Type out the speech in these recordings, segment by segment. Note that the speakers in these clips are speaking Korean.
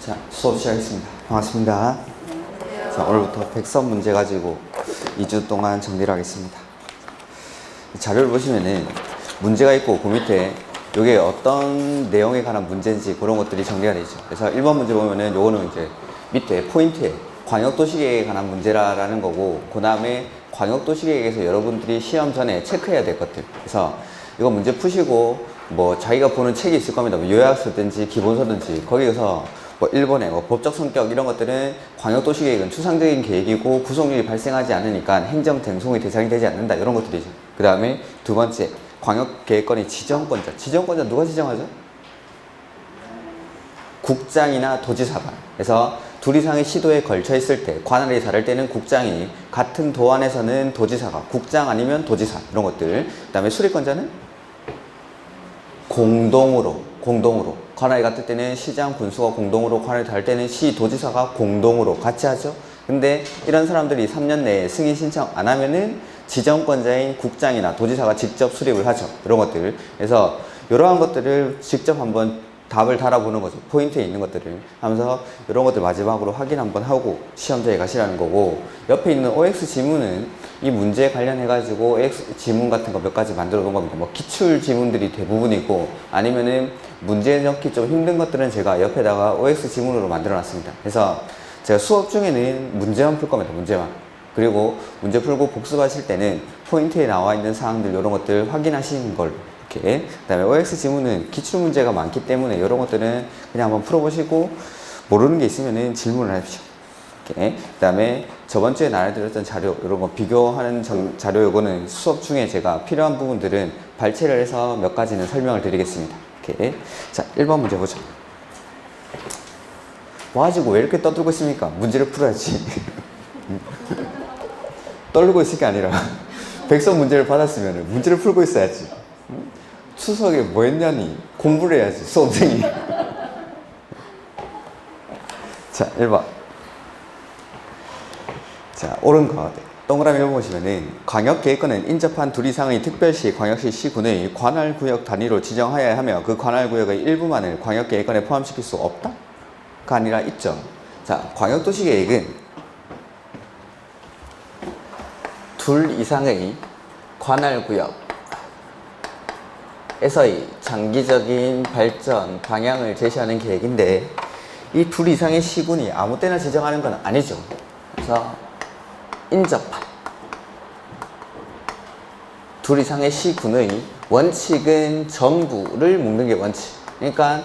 자, 수업 시작하겠습니다. 반갑습니다. 자, 오늘부터 백선 문제 가지고 2주 동안 정리를 하겠습니다. 자료를 보시면은 문제가 있고 그 밑에 이게 어떤 내용에 관한 문제인지 그런 것들이 정리가 되죠. 그래서 1번 문제 보면은 요거는 이제 밑에 포인트에 광역도시계획에 관한 문제라는 거고, 그 다음에 광역도시계획에서 여러분들이 시험 전에 체크해야 될 것들. 그래서 이거 문제 푸시고 뭐 자기가 보는 책이 있을 겁니다. 뭐 요약서든지 기본서든지 거기에서 뭐 1번에 뭐 법적 성격 이런 것들은 광역도시계획은 추상적인 계획이고 구속률이 발생하지 않으니까 행정 쟁송의 대상이 되지 않는다, 이런 것들이죠. 그 다음에 두 번째, 광역계획권의 지정권자. 지정권자 누가 지정하죠? 국장이나 도지사가. 그래서 둘 이상의 시도에 걸쳐 있을 때, 관할이 다를 때는 국장이, 같은 도 안에서는 도지사가, 국장 아니면 도지사, 이런 것들. 그 다음에 수리권자는 공동으로 관할이 같을 때는 시장, 군수가 공동으로, 관할이 다를 때는 시, 도지사가 공동으로 같이 하죠. 근데 이런 사람들이 3년 내에 승인 신청 안 하면은 지정권자인 국장이나 도지사가 직접 수립을 하죠. 이런 것들. 그래서 이러한 것들을 직접 한번 답을 달아보는 거죠. 포인트에 있는 것들을 하면서 이런 것들 마지막으로 확인 한번 하고 시험장에 가시라는 거고, 옆에 있는 OX 지문은 이 문제에 관련해 가지고 OX 지문 같은 거 몇 가지 만들어 놓은 겁니다. 뭐 기출 지문들이 대부분이고, 아니면은 문제 넣기 좀 힘든 것들은 제가 옆에다가 OX 지문으로 만들어 놨습니다. 그래서 제가 수업 중에는 문제만 풀 겁니다. 문제만. 그리고 문제 풀고 복습하실 때는 포인트에 나와 있는 사항들 이런 것들 확인하시는 걸로. 그 다음에 OX 지문은 기출문제가 많기 때문에 이런 것들은 그냥 한번 풀어보시고 모르는 게 있으면 질문을 하십시오. 그 다음에 저번 주에 나눠드렸던 자료, 이런 거 비교하는 자료, 요거는 수업 중에 제가 필요한 부분들은 발췌를 해서 몇 가지는 설명을 드리겠습니다. 자, 1번 문제 보죠. 뭐 가지고 왜 이렇게 떠들고 있습니까? 문제를 풀어야지. 떨고 있을 게 아니라 백선 문제를 받았으면 문제를 풀고 있어야지. 추석에 뭐 했냐니? 공부를 해야지, 수험생이. 자, 1번. 자, 옳은 것. 동그라미 보시면은 광역계획권은 인접한 둘 이상의 특별시, 광역시, 시군의 관할구역 단위로 지정하여야 하며 그 관할구역의 일부만을 광역계획권에 포함시킬 수 없다? 가 아니라 있죠. 자, 광역도시계획은 둘 이상의 관할구역 에서의 장기적인 발전 방향을 제시하는 계획인데, 이 둘 이상의 시군이 아무 때나 지정하는 건 아니죠. 그래서 인접한 둘 이상의 시군의 원칙은 전부를 묶는 게 원칙. 그러니까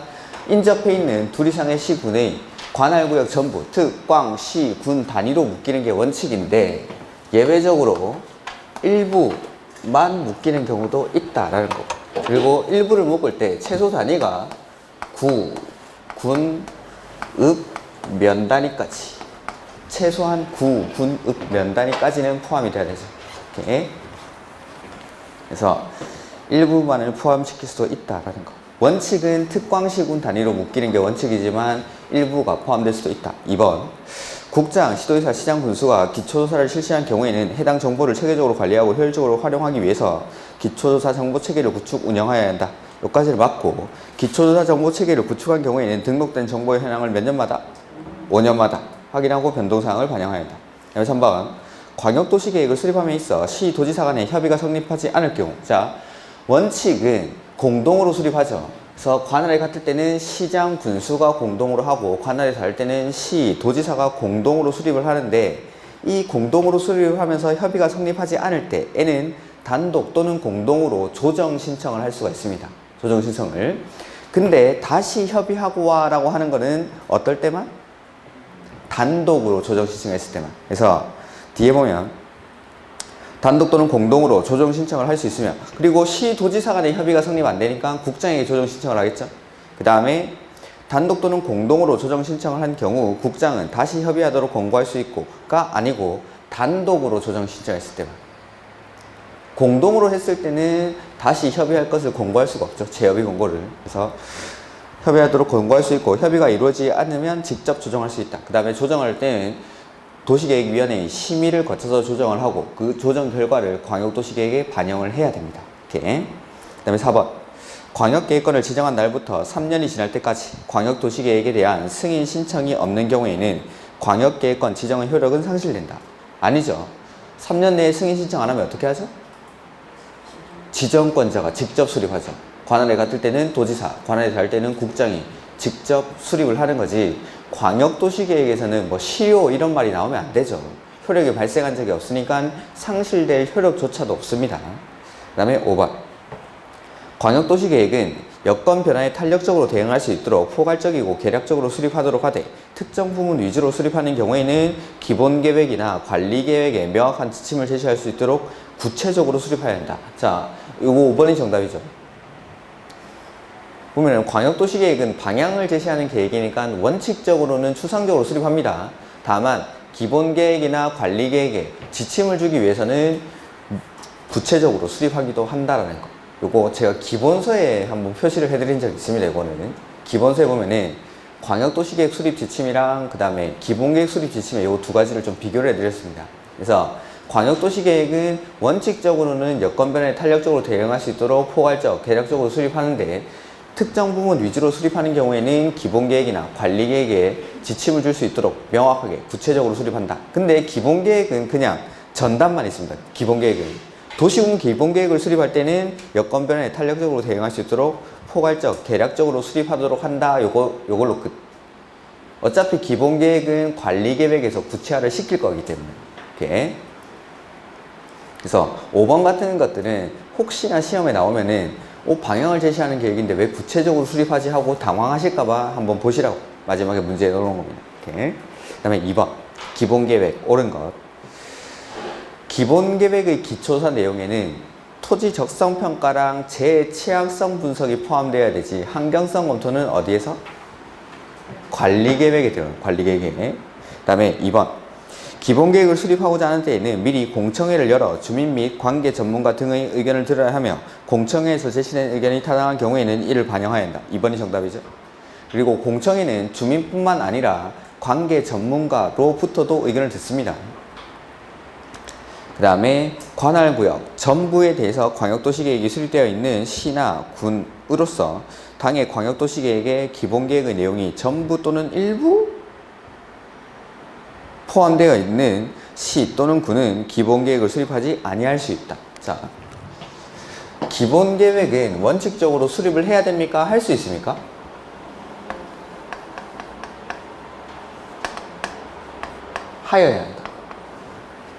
인접해 있는 둘 이상의 시군의 관할구역 전부, 특, 광, 시, 군 단위로 묶이는 게 원칙인데, 예외적으로 일부만 묶이는 경우도 있다라는 거. 그리고 일부를 묶을 때 최소 단위가 구, 군, 읍, 면 단위까지, 최소한 구, 군, 읍, 면 단위까지는 포함이 돼야 되죠. 이렇게. 그래서 일부만을 포함시킬 수도 있다라는 거. 원칙은 특광시군 단위로 묶이는 게 원칙이지만 일부가 포함될 수도 있다. 2번. 국장, 시도지사, 시장, 군수가 기초조사를 실시한 경우에는 해당 정보를 체계적으로 관리하고 효율적으로 활용하기 위해서 기초조사 정보체계를 구축, 운영하여야 한다. 여기까지를 맞고, 기초조사 정보체계를 구축한 경우에는 등록된 정보의 현황을 몇 년마다? 5년마다 확인하고 변동사항을 반영해야 한다. 3번. 광역도시계획을 수립함에 있어 시, 도지사 간의 협의가 성립하지 않을 경우. 자, 원칙은 공동으로 수립하죠. 그래서 관할이 같을 때는 시장, 군수가 공동으로 하고, 관할이 다를 때는 시, 도지사가 공동으로 수립을 하는데, 이 공동으로 수립을 하면서 협의가 성립하지 않을 때에는 단독 또는 공동으로 조정 신청을 할 수가 있습니다. 조정 신청을. 근데 다시 협의하고 와라고 하는 거는 어떨 때만? 단독으로 조정 신청했을 때만. 그래서 뒤에 보면 단독 또는 공동으로 조정 신청을 할 수 있으며, 그리고 시, 도지사 간의 협의가 성립 안 되니까 국장에게 조정 신청을 하겠죠. 그 다음에 단독 또는 공동으로 조정 신청을 한 경우 국장은 다시 협의하도록 권고할 수 있고가 아니고, 단독으로 조정 신청했을 때만. 공동으로 했을 때는 다시 협의할 것을 권고할 수가 없죠. 재협의 권고를. 그래서 협의하도록 권고할 수 있고, 협의가 이루어지지 않으면 직접 조정할 수 있다. 그 다음에 조정할 때는 도시계획위원회의 심의를 거쳐서 조정을 하고, 그 조정 결과를 광역도시계획에 반영을 해야 됩니다. 이렇게. 그 다음에 4번. 광역계획권을 지정한 날부터 3년이 지날 때까지 광역도시계획에 대한 승인 신청이 없는 경우에는 광역계획권 지정의 효력은 상실된다. 아니죠. 3년 내에 승인 신청 안 하면 어떻게 하죠? 지정권자가 직접 수립하죠. 관할에 갔을 때는 도지사, 관할에 갈 때는 국장이 직접 수립을 하는 거지. 광역도시계획에서는 뭐 시효 이런 말이 나오면 안 되죠. 효력이 발생한 적이 없으니까 상실될 효력조차도 없습니다. 그 다음에 5번. 광역도시계획은 여건 변화에 탄력적으로 대응할 수 있도록 포괄적이고 계략적으로 수립하도록 하되 특정 부문 위주로 수립하는 경우에는 기본계획이나 관리계획에 명확한 지침을 제시할 수 있도록 구체적으로 수립해야 한다. 자, 이거 5번이 정답이죠. 보면 광역도시계획은 방향을 제시하는 계획이니까 원칙적으로는 추상적으로 수립합니다. 다만 기본계획이나 관리계획에 지침을 주기 위해서는 구체적으로 수립하기도 한다라는 거. 요거 제가 기본서에 한번 표시를 해드린 적이 있습니다. 이거는 기본서에 보면은 광역도시계획 수립 지침이랑 그 다음에 기본계획 수립 지침에 요 두 가지를 좀 비교를 해드렸습니다. 그래서 광역도시계획은 원칙적으로는 여건 변화에 탄력적으로 대응할 수 있도록 포괄적, 계략적으로 수립하는데 특정 부분 위주로 수립하는 경우에는 기본계획이나 관리계획에 지침을 줄 수 있도록 명확하게 구체적으로 수립한다. 근데 기본계획은 그냥 전단만 있습니다. 기본계획은. 도시군 기본계획을 수립할 때는 여건 변화에 탄력적으로 대응할 수 있도록 포괄적, 계략적으로 수립하도록 한다. 요걸로 끝. 어차피 기본계획은 관리계획에서 구체화를 시킬 거기 때문에. 이렇게. 그래서 5번 같은 것들은 혹시나 시험에 나오면은 방향을 제시하는 계획인데 왜 구체적으로 수립하지 하고 당황하실까봐 한번 보시라고 마지막에 문제에 넣어놓은 겁니다. 이렇게. 그 다음에 2번. 기본계획. 옳은 것. 기본계획의 기초사 내용에는 토지 적성평가랑 재취약성 분석이 포함되어야 되지 환경성 검토는 어디에서? 관리계획에 들어요. 관리계획에. 그 다음에 2번. 기본계획을 수립하고자 하는 때에는 미리 공청회를 열어 주민 및 관계 전문가 등의 의견을 들어야 하며 공청회에서 제시된 의견이 타당한 경우에는 이를 반영해야 한다. 2번이 정답이죠. 그리고 공청회는 주민뿐만 아니라 관계 전문가로부터도 의견을 듣습니다. 그 다음에 관할구역 전부에 대해서 광역도시계획이 수립되어 있는 시나 군으로서 당의 광역도시계획의 기본계획의 내용이 전부 또는 일부 포함되어 있는 시 또는 군은 기본계획을 수립하지 아니할 수 있다. 자, 기본계획은 원칙적으로 수립을 해야 됩니까? 할 수 있습니까? 하여야 한다.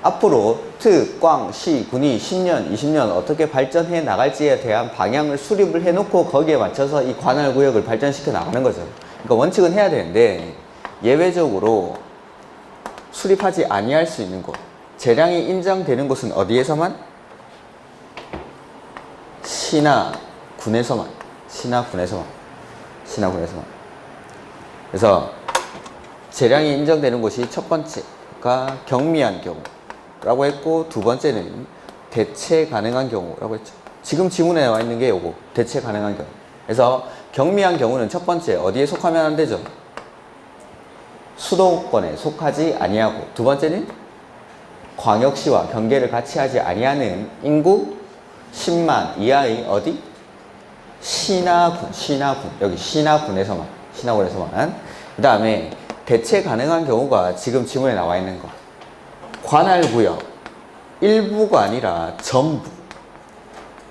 앞으로 특, 광, 시, 군이 10년, 20년 어떻게 발전해 나갈지에 대한 방향을 수립을 해놓고 거기에 맞춰서 이 관할구역을 발전시켜 나가는 거죠. 그러니까 원칙은 해야 되는데 예외적으로 수립하지 아니할 수 있는 곳, 재량이 인정되는 곳은 어디에서만? 시나 군에서만. 시나 군에서만. 시나 군에서만. 그래서 재량이 인정되는 곳이 첫 번째가 경미한 경우 라고 했고 두 번째는 대체 가능한 경우라고 했죠. 지금 지문에 나와 있는 게 요거 대체 가능한 경우. 그래서 경미한 경우는 첫 번째 어디에 속하면 안 되죠? 수도권에 속하지 아니하고 두 번째는 광역시와 경계를 같이 하지 아니하는 인구 10만 이하의 어디? 시나군, 시나군. 여기 시나군에서만. 시나군에서만. 그 다음에 대체 가능한 경우가 지금 지문에 나와 있는 거. 관할구역 일부가 아니라 전부.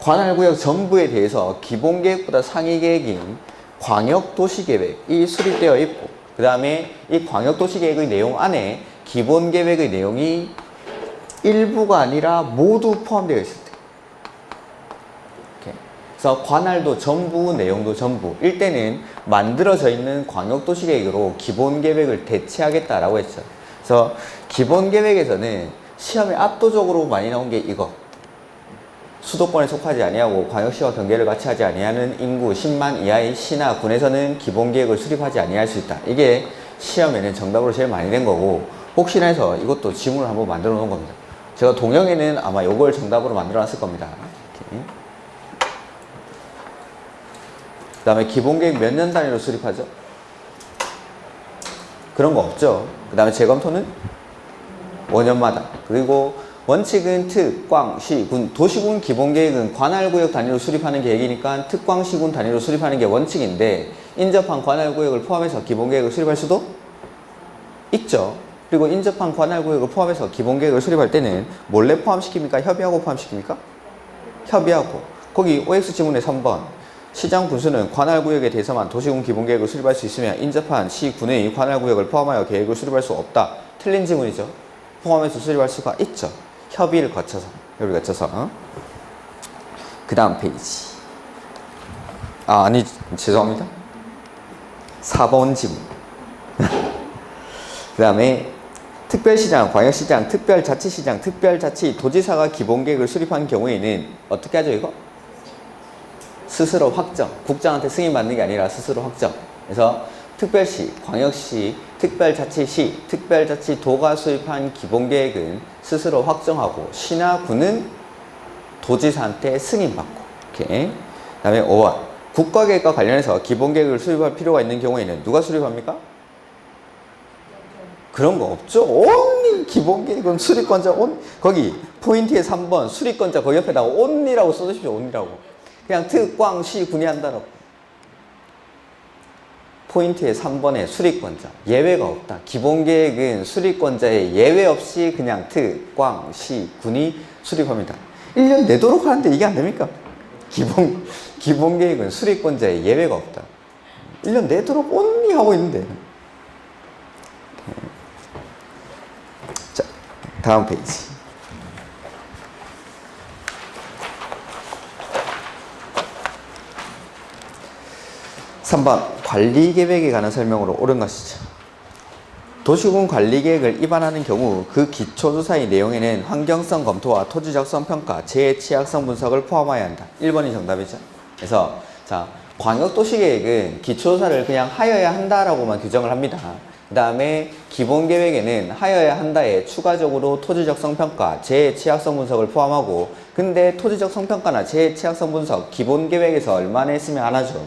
관할구역 전부에 대해서 기본계획보다 상위계획인 광역도시계획이 수립되어 있고 그 다음에 이 광역도시계획의 내용 안에 기본계획의 내용이 일부가 아니라 모두 포함되어 있을 때. 이렇게. 그래서 관할도 전부, 내용도 전부. 일때는 만들어져 있는 광역도시계획으로 기본계획을 대체하겠다라고 했죠. 그래서 기본계획에서는 시험에 압도적으로 많이 나온 게 이거. 수도권에 속하지 아니하고 광역시와 경계를 같이 하지 아니하는 인구 10만 이하의 시나 군에서는 기본계획을 수립하지 아니할 수 있다. 이게 시험에는 정답으로 제일 많이 된 거고 혹시나 해서 이것도 지문을 한번 만들어 놓은 겁니다. 제가 동영에는 아마 이걸 정답으로 만들어 놨을 겁니다. 이렇게. 그 다음에 기본계획 몇 년 단위로 수립하죠? 그런 거 없죠. 그 다음에 재검토는 5년마다. 그리고 원칙은 특, 꽝, 시, 군. 도시군 기본계획은 관할구역 단위로 수립하는 계획이니까 특, 꽝, 시, 군 단위로 수립하는 게 원칙인데 인접한 관할구역을 포함해서 기본계획을 수립할 수도 있죠. 그리고 인접한 관할구역을 포함해서 기본계획을 수립할 때는 몰래 포함시킵니까? 협의하고 포함시킵니까? 협의하고. 거기 OX 지문의 3번. 시장 군수는 관할구역에 대해서만 도시군 기본계획을 수립할 수 있으며 인접한 시군의 관할구역을 포함하여 계획을 수립할 수 없다. 틀린 지문이죠. 포함해서 수립할 수가 있죠. 협의를 거쳐서. 그 다음 페이지. 아니, 죄송합니다. 4번 지문. 그 다음에 특별시장, 광역시장, 특별자치시장, 특별자치, 도지사가 기본계획을 수립한 경우에는 어떻게 하죠, 이거? 스스로 확정. 국장한테 승인받는 게 아니라 스스로 확정. 그래서 특별시, 광역시, 특별자치시, 특별자치도가 수립한 기본계획은 스스로 확정하고 시나 구는 도지사한테 승인받고. 이렇게. 그 다음에 5번. 국가계획과 관련해서 기본계획을 수립할 필요가 있는 경우에는 누가 수립합니까? 그런 거 없죠. only 기본계획은 수립권자 거기 포인트에 3번 수립권자 거기 옆에다가 only라고 써주십시오. only라고. 그냥 특, 꽝, 시, 군이 한다고. 포인트에 3번에 수립권자. 예외가 없다. 기본계획은 수립권자에 예외 없이 그냥 특, 꽝, 시, 군이 수립합니다. 1년 내도록 하는데 이게 안 됩니까? 기본계획은 수립권자에 예외가 없다. 1년 내도록 only 하고 있는데. 자, 다음 페이지. 3번 관리계획에 관한 설명으로 옳은 것이죠. 도시군 관리계획을 위반하는 경우 그 기초조사의 내용에는 환경성 검토와 토지적성 평가, 재해취약성 분석을 포함해야 한다. 1번이 정답이죠. 그래서 자, 광역도시계획은 기초조사를 그냥 하여야 한다라고만 규정을 합니다. 그 다음에 기본계획에는 하여야 한다에 추가적으로 토지적성 평가, 재해취약성 분석을 포함하고, 근데 토지적성 평가나 재해취약성 분석 기본계획에서 얼마나 했으면 안 하죠?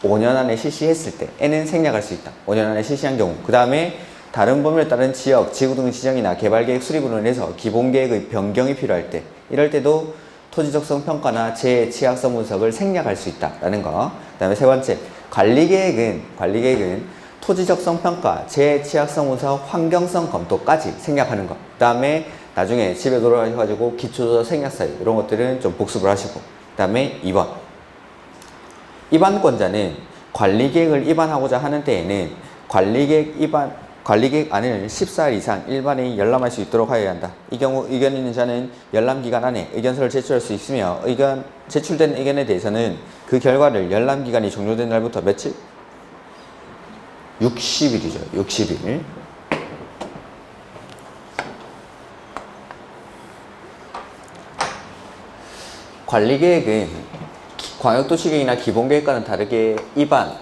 5년 안에 실시했을 때에는 생략할 수 있다. 5년 안에 실시한 경우. 그 다음에 다른 범위에 따른 지역, 지구 등 지정이나 개발계획 수립으로 인해서 기본계획의 변경이 필요할 때, 이럴 때도 토지적성 평가나 재해취약성 분석을 생략할 수 있다라는 거. 그 다음에 세 번째, 관리계획은 토지적성 평가, 재해취약성 분석, 환경성 검토까지 생략하는 거. 그 다음에 나중에 집에 돌아가셔가지고 기초조사 생략 사유 이런 것들은 좀 복습을 하시고. 그 다음에 2번. 위반권자는 관리계획을 위반하고자 하는 때에는 관리계획 안을 14일 이상 일반에 열람할 수 있도록 하여야 한다. 이 경우 의견 있는 자는 열람기간 안에 의견서를 제출할 수 있으며 제출된 의견에 대해서는 그 결과를 열람기간이 종료된 날부터 며칠? 60일이죠. 60일. 관리계획은 광역도시계획이나 기본계획과는 다르게 위반하고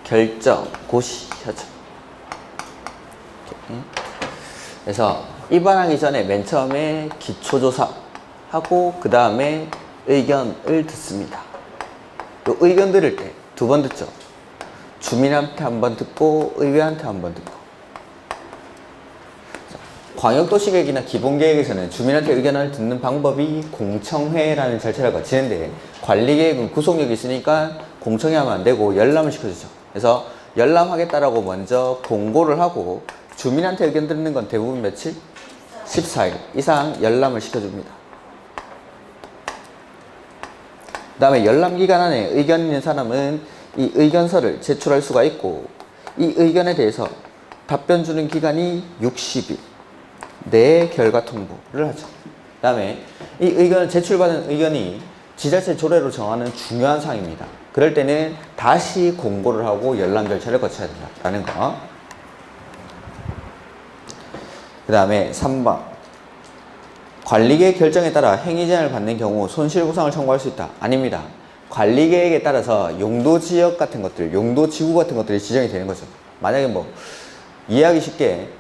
결정, 고시하죠. 그래서 위반하기 전에 맨 처음에 기초조사하고 그 다음에 의견을 듣습니다. 또 의견 들을 때 2번 듣죠. 주민한테 한 번 듣고 의회한테 한 번 듣고. 광역도시계획이나 기본계획에서는 주민한테 의견을 듣는 방법이 공청회라는 절차를 거치는데, 관리계획은 구속력이 있으니까 공청회하면 안 되고 열람을 시켜주죠. 그래서 열람하겠다라고 먼저 공고를 하고 주민한테 의견 듣는 건 대부분 며칠? 14일 이상 열람을 시켜줍니다. 그 다음에 열람기간 안에 의견 있는 사람은 이 의견서를 제출할 수가 있고, 이 의견에 대해서 답변 주는 기간이 60일 내에 결과 통보를 하죠. 그 다음에 이 의견을 제출받은 의견이 지자체 조례로 정하는 중요한 사항입니다. 그럴 때는 다시 공고를 하고 열람 절차를 거쳐야 된다는 거. 그 다음에 3번. 관리계획 결정에 따라 행위제한을 받는 경우 손실보상을 청구할 수 있다. 아닙니다. 관리계획에 따라서 용도지역 같은 것들, 용도지구 같은 것들이 지정이 되는 거죠. 만약에 뭐 이해하기 쉽게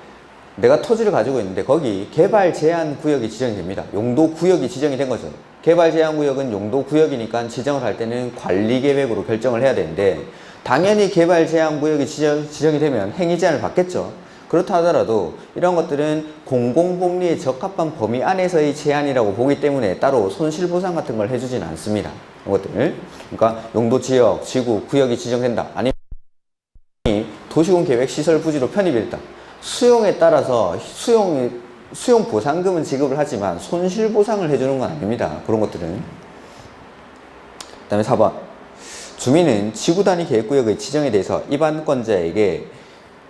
내가 토지를 가지고 있는데 거기 개발 제한 구역이 지정이 됩니다. 용도 구역이 지정이 된 거죠. 개발 제한 구역은 용도 구역이니까 지정을 할 때는 관리계획으로 결정을 해야 되는데, 당연히 개발 제한 구역이 지정이 되면 행위 제한을 받겠죠. 그렇다 하더라도 이런 것들은 공공복리에 적합한 범위 안에서의 제한이라고 보기 때문에 따로 손실보상 같은 걸 해주진 않습니다. 이것들. 그러니까 용도지역, 지구, 구역이 지정된다. 아니면 도시군 계획 시설 부지로 편입이 됐다. 수용에 따라서 수용 보상금은 지급을 하지만 손실 보상을 해주는 건 아닙니다. 그런 것들은. 그 다음에 4번. 주민은 지구 단위 계획구역의 지정에 대해서 입안권자에게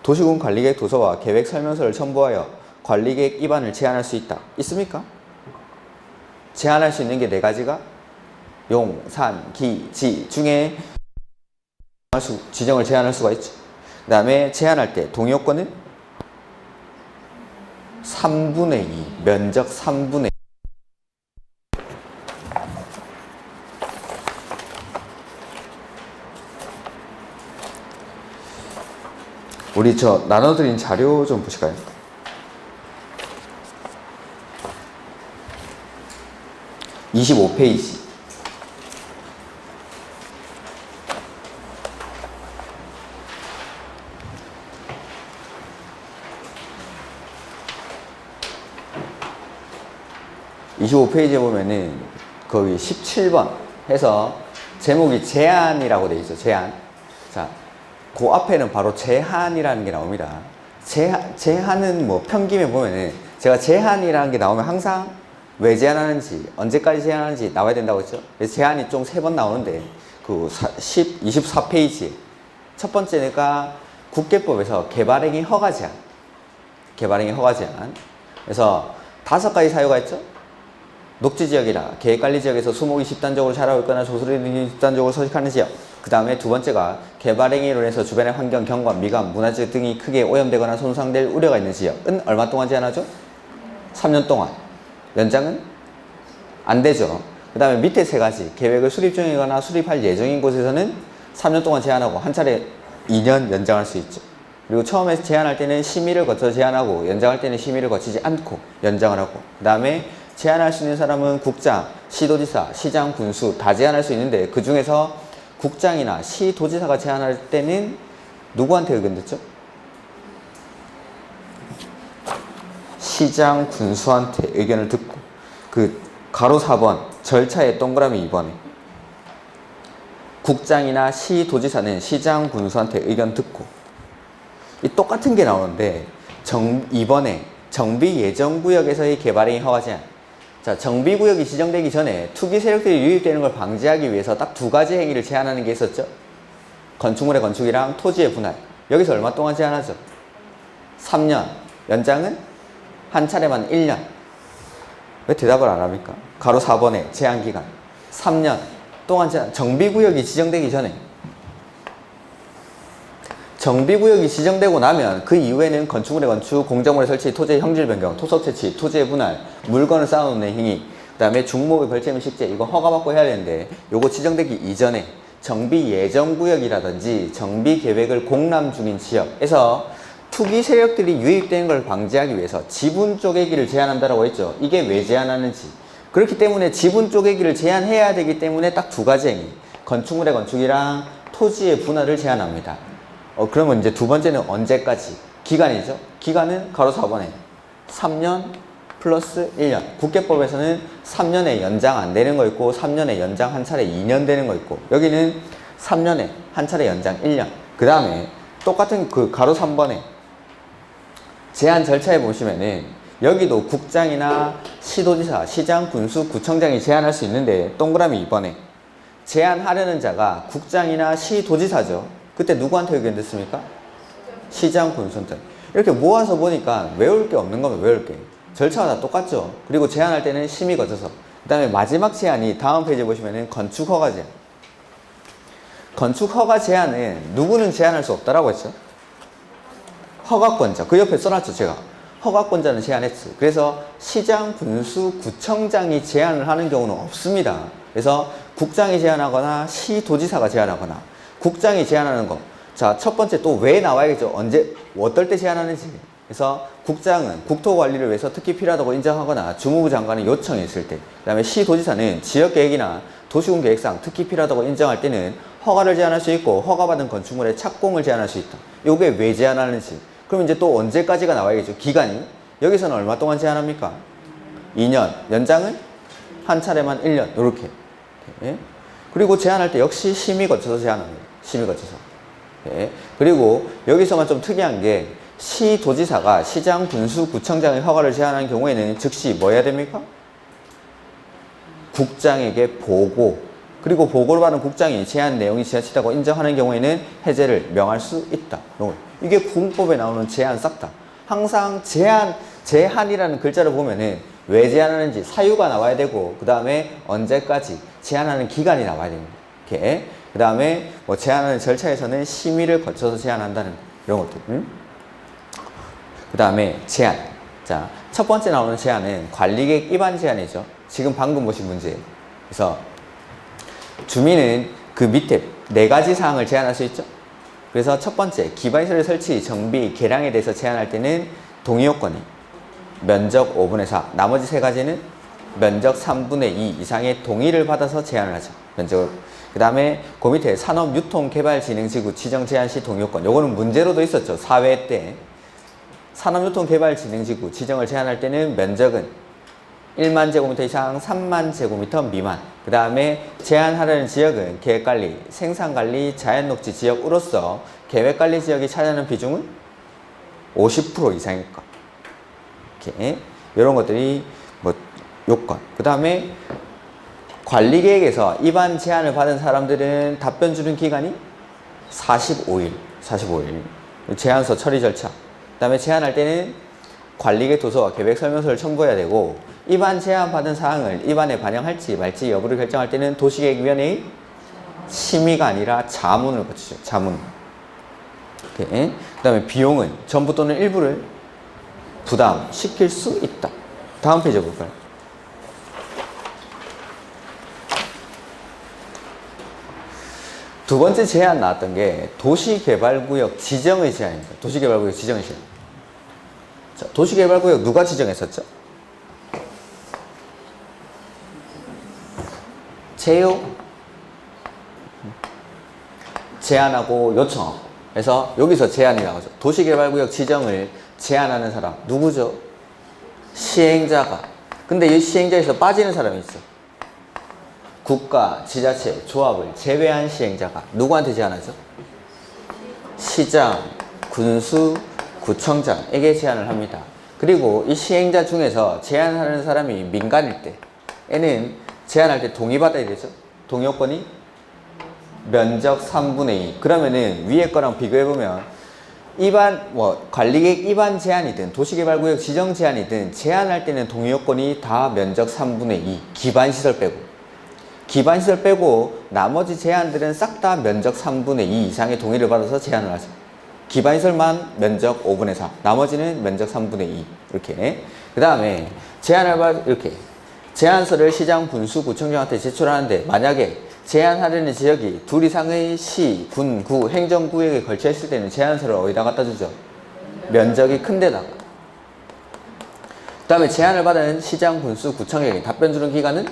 도시군 관리계획 도서와 계획 설명서를 첨부하여 관리계획 입안을 제한할 수 있다. 있습니까? 제한할 수 있는 게 4가지가 용, 산, 기, 지 중에 지정을 제한할 수가 있죠. 그 다음에 제한할 때 동의요건은 3분의 2, 면적 3분의 2. 우리 나눠드린 자료 좀 보실까요? (25페이지) (25페이지에) 보면은 거기 17번 해서 제목이 제한이라고 돼 있죠. 제한. 자, 그 앞에는 바로 제한이라는 게 나옵니다. 제한은 뭐 평김에 보면은 제가 제한이라는 게 나오면 항상 왜 제한하는지, 언제까지 제한하는지 나와야 된다고 했죠. 그래서 제한이 좀 3번 나오는데 그 24페이지에 첫 번째가 국계법에서 개발행위 허가 제한. 개발행위 허가 제한. 그래서 5가지 사유가 있죠. 녹지지역이라 계획관리지역에서 수목이 집단적으로 자라고 있거나 조수리 등이 집단적으로 서식하는 지역. 그 다음에 2번째가 개발행위로 인해서 주변의 환경, 경관, 미관, 문화재 등이 크게 오염되거나 손상될 우려가 있는 지역은 얼마 동안 제한하죠? 3년 동안. 연장은 안 되죠. 그 다음에 밑에 3가지 계획을 수립 중이거나 수립할 예정인 곳에서는 3년 동안 제한하고 한 차례 2년 연장할 수 있죠. 그리고 처음에 제한할 때는 심의를 거쳐 제한하고 연장할 때는 심의를 거치지 않고 연장을 하고, 그 다음에 제한할 수 있는 사람은 국장, 시도지사, 시장, 군수 다 제한할 수 있는데 그 중에서 국장이나 시도지사가 제한할 때는 누구한테 의견 듣죠? 시장, 군수한테 의견을 듣고, 그 가로 4번 절차의 동그라미 2번에 국장이나 시도지사는 시장, 군수한테 의견 듣고, 이 똑같은 게 나오는데 2번에 정비예정구역에서의 개발행위 허가 제한. 자, 정비구역이 지정되기 전에 투기 세력들이 유입되는 걸 방지하기 위해서 딱 2가지 행위를 제한하는 게 있었죠. 건축물의 건축이랑 토지의 분할. 여기서 얼마 동안 제한하죠? 3년. 연장은 한 차례만 1년. 왜 대답을 안 합니까? 가로 4번에 제한기간 3년 동안 제한. 정비구역이 지정되기 전에. 정비구역이 지정되고 나면 그 이후에는 건축물의 건축, 공작물의 설치, 토지의 형질 변경, 토속 채취, 토지의 분할, 물건을 쌓아놓는 행위, 그 다음에 중목의 벌채미 식재, 이거 허가받고 해야 되는데 요거 지정되기 이전에 정비 예정구역이라든지 정비 계획을 공람 중인 지역에서 투기 세력들이 유입되는 걸 방지하기 위해서 지분 쪼개기를 제한한다고 했죠. 이게 왜 제한하는지. 그렇기 때문에 지분 쪼개기를 제한해야 되기 때문에 딱 2가지 행위, 건축물의 건축이랑 토지의 분할을 제한합니다. 그러면 이제 2번째는 언제까지? 기간이죠. 기간은 가로 4번에 3년 플러스 1년. 국계법에서는 3년에 연장 안 되는 거 있고 3년에 연장 한 차례 2년 되는 거 있고, 여기는 3년에 한 차례 연장 1년. 그 다음에 똑같은 그 가로 3번에 제한 절차에 보시면은 여기도 국장이나 시도지사, 시장, 군수, 구청장이 제한할 수 있는데 동그라미 2번에 제한하려는 자가 국장이나 시도지사죠. 그때 누구한테 의견 듣습니까? 시장, 군수한테. 이렇게 모아서 보니까 외울 게 없는 거면 외울 게. 절차가 다 똑같죠. 그리고 제한할 때는 심의 거쳐서. 그 다음에 마지막 제한이 다음 페이지에 보시면은 건축허가 제한. 건축허가 제한은 누구는 제한할 수 없다라고 했죠. 허가권자. 그 옆에 써놨죠, 제가. 허가권자는 제한했지. 그래서 시장, 군수, 구청장이 제한을 하는 경우는 없습니다. 그래서 국장이 제한하거나 시도지사가 제한하거나 국장이 제한하는 거. 자, 첫 번째 또 왜 나와야겠죠. 언제, 어떨 때 제한하는지. 그래서 국장은 국토관리를 위해서 특히 필요하다고 인정하거나 주무부 장관의 요청이 있을 때, 그 다음에 시도지사는 지역계획이나 도시군 계획상 특히 필요하다고 인정할 때는 허가를 제한할 수 있고 허가받은 건축물의 착공을 제한할 수 있다. 이게 왜 제한하는지. 그럼 이제 또 언제까지가 나와야겠죠? 기간이. 여기서는 얼마 동안 제한합니까? 2년. 연장은 한 차례만 1년. 요렇게. 예? 그리고 제한할 때 역시 심의 거쳐서 제한합니다. 심의 거쳐서. 예? 그리고 여기서만 좀 특이한 게 시도지사가 시장, 군수, 구청장의 허가를 제한하는 경우에는 즉시 뭐 해야 됩니까? 국장에게 보고, 그리고 보고를 받은 국장이 제한 내용이 지나치다고 인정하는 경우에는 해제를 명할 수 있다. 이게 군법에 나오는 제한 싹 다. 항상 제한이라는 글자를 보면은 왜 제한하는지 사유가 나와야 되고, 그 다음에 언제까지 제한하는 기간이 나와야 됩니다. 이렇게. 그 다음에 뭐 제한하는 절차에서는 심의를 거쳐서 제한한다는 이런 것들. 그 다음에 제한. 자, 첫 번째 나오는 제한은 관리계획 위반 제한이죠. 지금 방금 보신 문제. 그래서 주민은 그 밑에 4가지 사항을 제한할 수 있죠. 그래서 첫 번째, 기반시설 설치, 정비, 개량에 대해서 제한할 때는 동의요건이 면적 5분의 4, 나머지 3가지는 면적 3분의 2 이상의 동의를 받아서 제한을 하죠. 면적을. 그 다음에 그 밑에 산업유통개발진흥지구 지정 제한 시 동의요건. 요거는 문제로도 있었죠. 사회 때. 산업유통개발진흥지구 지정을 제한할 때는 면적은 1만 제곱미터 이상 3만 제곱미터 미만. 그 다음에 제한하려는 지역은 계획관리, 생산관리, 자연녹지 지역으로서 계획관리 지역이 차지하는 비중은 50% 이상일 것. 이렇게 이런 것들이 뭐 요건. 그 다음에 관리계획에서 위반 제한을 받은 사람들은 답변 주는 기간이 45일. 제한서 처리 절차. 그 다음에 제한할 때는 관리계획 도서와 계획 설명서를 첨부해야 되고, 위반 제한 받은 사항을 위반에 반영할지 말지 여부를 결정할 때는 도시계획위원회의 심의가 아니라 자문을 거치죠. 자문. 그 다음에 비용은 전부 또는 일부를 부담시킬 수 있다. 다음 페이지 볼까요? 두 번째 제한 나왔던 게 도시개발구역 지정의 제한입니다. 도시개발구역 지정의 제한. 자, 도시개발구역 누가 지정했었죠? 제안하고 요청하고. 그래서 여기서 제안이 나오죠. 도시개발구역 지정을 제안하는 사람 누구죠? 시행자가. 근데 이 시행자에서 빠지는 사람이 있어. 국가, 지자체, 조합을 제외한 시행자가 누구한테 제안하죠? 시장, 군수, 구청장에게 제안을 합니다. 그리고 이 시행자 중에서 제안하는 사람이 민간일 때에는 제안할 때 동의받아야 되죠. 동의요건이 면적 3분의 2. 그러면은 위에 거랑 비교해보면 관리계획 위반 제한이든 도시개발구역 지정 제한이든 제한할 때는 동의요건이 다 면적 3분의 2. 기반시설 빼고. 기반시설 빼고 나머지 제한들은 싹 다 면적 3분의 2 이상의 동의를 받아서 제한을 하죠. 기반시설만 면적 5분의 4. 나머지는 면적 3분의 2. 이렇게. 그 다음에 이렇게. 제안서를 시장, 군수, 구청장한테 제출하는데 만약에 제한하려는 지역이 2 이상의 시, 군, 구, 행정구역에 걸쳐 있을 때는 제안서를 어디다 갖다 주죠? 면적이 큰 데다가. 그 다음에 제안을 받은 시장, 군수, 구청에게 답변 주는 기간은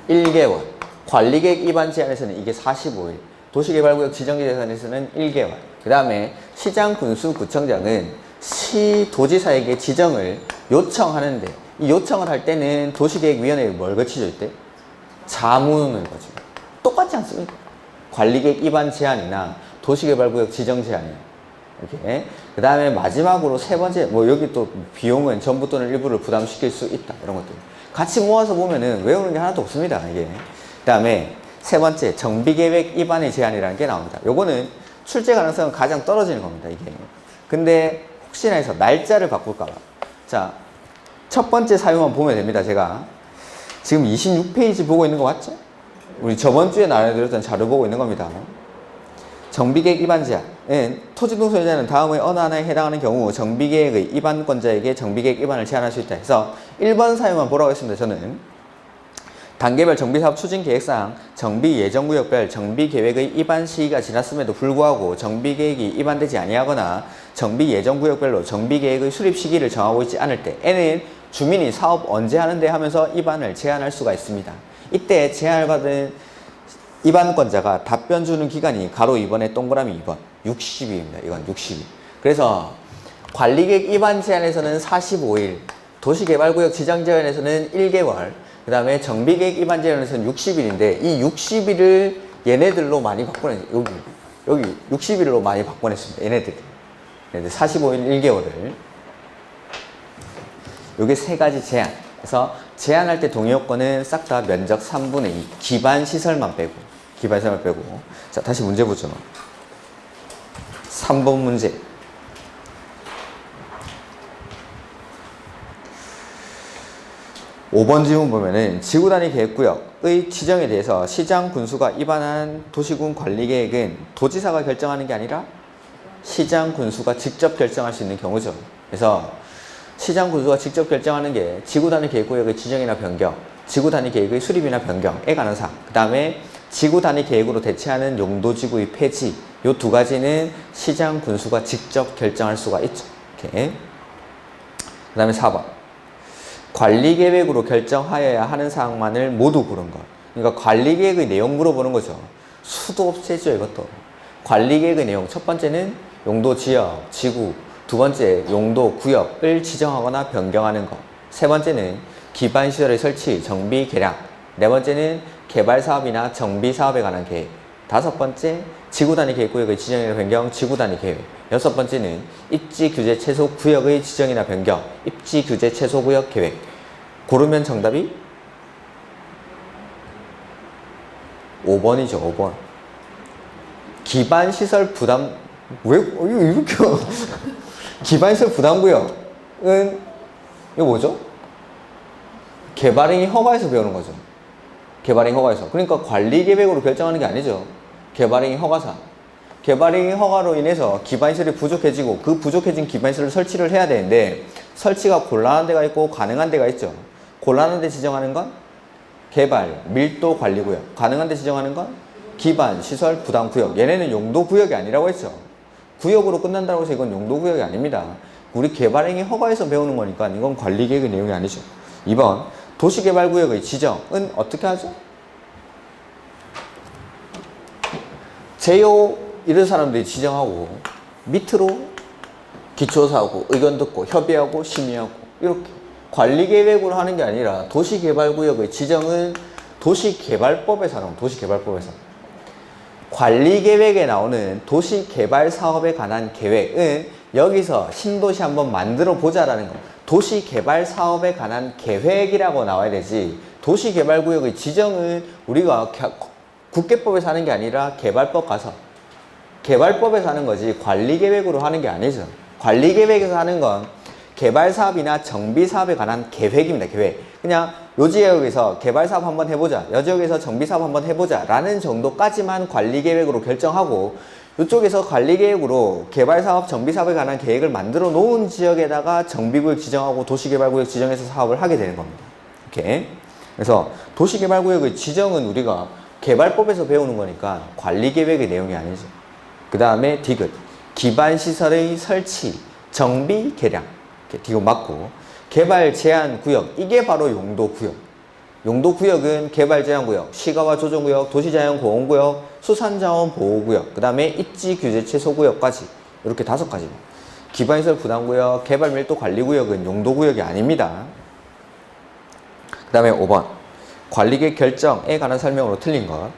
1개월. 관리계획 위반 제한에서는 이게 45일. 도시개발구역 지정제한에서는 1개월. 그 다음에 시장, 군수, 구청장은 시도지사에게 지정을 요청하는데, 이 요청을 할 때는 도시계획위원회에 뭘 거치죠, 이때? 자문을 거치죠. 똑같지 않습니까? 관리계획 위반 제한이나 도시개발구역 지정 제한이요. 이렇게. 그 다음에 마지막으로 세 번째, 여기 또 비용은 전부 또는 일부를 부담시킬 수 있다. 이런 것들. 같이 모아서 보면은 외우는 게 하나도 없습니다, 이게. 그 다음에 세 번째, 정비계획 위반의 제한이라는 게 나옵니다. 요거는 출제 가능성은 가장 떨어지는 겁니다, 이게. 근데 혹시나 해서 날짜를 바꿀까봐. 자, 첫 번째 사유만 보면 됩니다, 제가. 지금 26페이지 보고 있는 거 맞죠? 우리 저번 주에 나눠드렸던 자료 보고 있는 겁니다. 정비계획 위반 제한은 토지동 소유자는 다음의 어느 하나에 해당하는 경우 정비계획의 위반권자에게 정비계획 위반을 제한할 수 있다 해서 1번 사유만 보라고 했습니다. 저는 단계별 정비사업 추진계획상 정비예정구역별 정비계획의 위반 시기가 지났음에도 불구하고 정비계획이 위반되지 아니하거나 정비예정구역별로 정비계획의 수립 시기를 정하고 있지 않을 때에는 주민이 사업 언제 하는데 하면서 위반을 제한할 수가 있습니다. 이때 제한을 받은 위반권자가 답변 주는 기간이 가로 2번에 동그라미 2번 60일입니다. 이건 60일. 그래서 관리계획 위반 제한에서는 45일, 도시개발구역 지정 제한에서는 1개월, 그 다음에 정비계획 위반 제한에서는 60일인데 이 60일을 얘네들로 많이 바꿔냈어요. 여기 60일로 많이 바꿔냈습니다. 얘네들 45일 1개월을. 요게 세 가지 제한. 그래서 제한할 때 동의요건은 싹 다 면적 3분의 2, 기반시설만 빼고. 자, 다시 문제 보죠. 3번 문제. 5번 질문 보면은 지구단위 계획구역의 지정에 대해서 시장 군수가 위반한 도시군 관리계획은 도지사가 결정하는 게 아니라 시장 군수가 직접 결정할 수 있는 경우죠. 그래서 시장 군수가 직접 결정하는 게 지구단위 계획구역의 지정이나 변경, 지구단위 계획의 수립이나 변경에 관한 사항, 그 다음에 지구단위 계획으로 대체하는 용도지구의 폐지, 이 두 가지는 시장 군수가 직접 결정할 수가 있죠. 이렇게. 그 다음에 4번. 관리계획으로 결정하여야 하는 사항만을 모두 고른 것. 그러니까 관리계획의 내용 물어보는 거죠. 수도 없애죠, 이것도. 관리계획의 내용. 첫 번째는 용도 지역, 지구. 두 번째, 용도 구역을 지정하거나 변경하는 것. 세 번째는 기반시설의 설치, 정비, 개량. 네 번째는 개발사업이나 정비사업에 관한 계획. 다섯 번째, 지구단위 계획구역의 지정이나 변경, 지구단위 계획. 여섯 번째는 입지규제 최소 구역의 지정이나 변경, 입지규제 최소 구역 계획. 고르면 정답이 5번이죠, 5번. 기반시설 부담, 왜, 이렇게. 기반시설 부담구역은, 이거 뭐죠? 개발행위 허가에서 배우는 거죠. 개발행위 허가에서. 그러니까 관리계획으로 결정하는 게 아니죠. 개발행위 허가사. 개발행위 허가로 인해서 기반시설이 부족해지고 그 부족해진 기반시설을 설치를 해야 되는데 설치가 곤란한 데가 있고 가능한 데가 있죠. 곤란한 데 지정하는 건 개발, 밀도 관리구역. 가능한 데 지정하는 건 기반시설 부담구역. 얘네는 용도구역이 아니라고 했죠. 구역으로 끝난다고 해서 이건 용도구역이 아닙니다. 우리 개발행위 허가에서 배우는 거니까 이건 관리계획의 내용이 아니죠. 2번. 도시개발구역의 지정은 어떻게 하죠? 제요 이런 사람들이 지정하고 밑으로 기초사하고 의견 듣고 협의하고 심의하고 이렇게 관리계획으로 하는 게 아니라 도시개발구역의 지정은 도시개발법에서 하는 거예요. 도시개발법에서. 관리계획에 나오는 도시개발사업에 관한 계획은 여기서 신도시 한번 만들어 보자라는 거. 도시개발사업에 관한 계획이라고 나와야 되지 도시개발구역의 지정은 우리가 국계법에서 하는 게 아니라 개발법 가서 개발법에서 하는 거지 관리계획으로 하는 게 아니죠. 관리계획에서 하는 건 개발사업이나 정비사업에 관한 계획입니다. 계획. 그냥 요 지역에서 개발사업 한번 해보자, 요 지역에서 정비사업 한번 해보자 라는 정도까지만 관리계획으로 결정하고 이쪽에서 관리계획으로 개발사업, 정비사업에 관한 계획을 만들어 놓은 지역에다가 정비구역 지정하고 도시개발구역 지정해서 사업을 하게 되는 겁니다. 이렇게. 그래서 도시개발구역의 지정은 우리가 개발법에서 배우는 거니까 관리계획의 내용이 아니죠. 그 다음에 디귿. 기반시설의 설치, 정비, 개량. 이렇게 디귿 맞고. 개발 제한 구역. 이게 바로 용도구역. 용도구역은 개발제한구역, 시가와 조정구역, 도시자연보호구역, 수산자원보호구역, 그 다음에 입지규제 최소구역까지 이렇게 5가지. 기반시설 부담구역, 개발밀도관리구역은 용도구역이 아닙니다. 그 다음에 5번. 관리계획 결정에 관한 설명으로 틀린 것.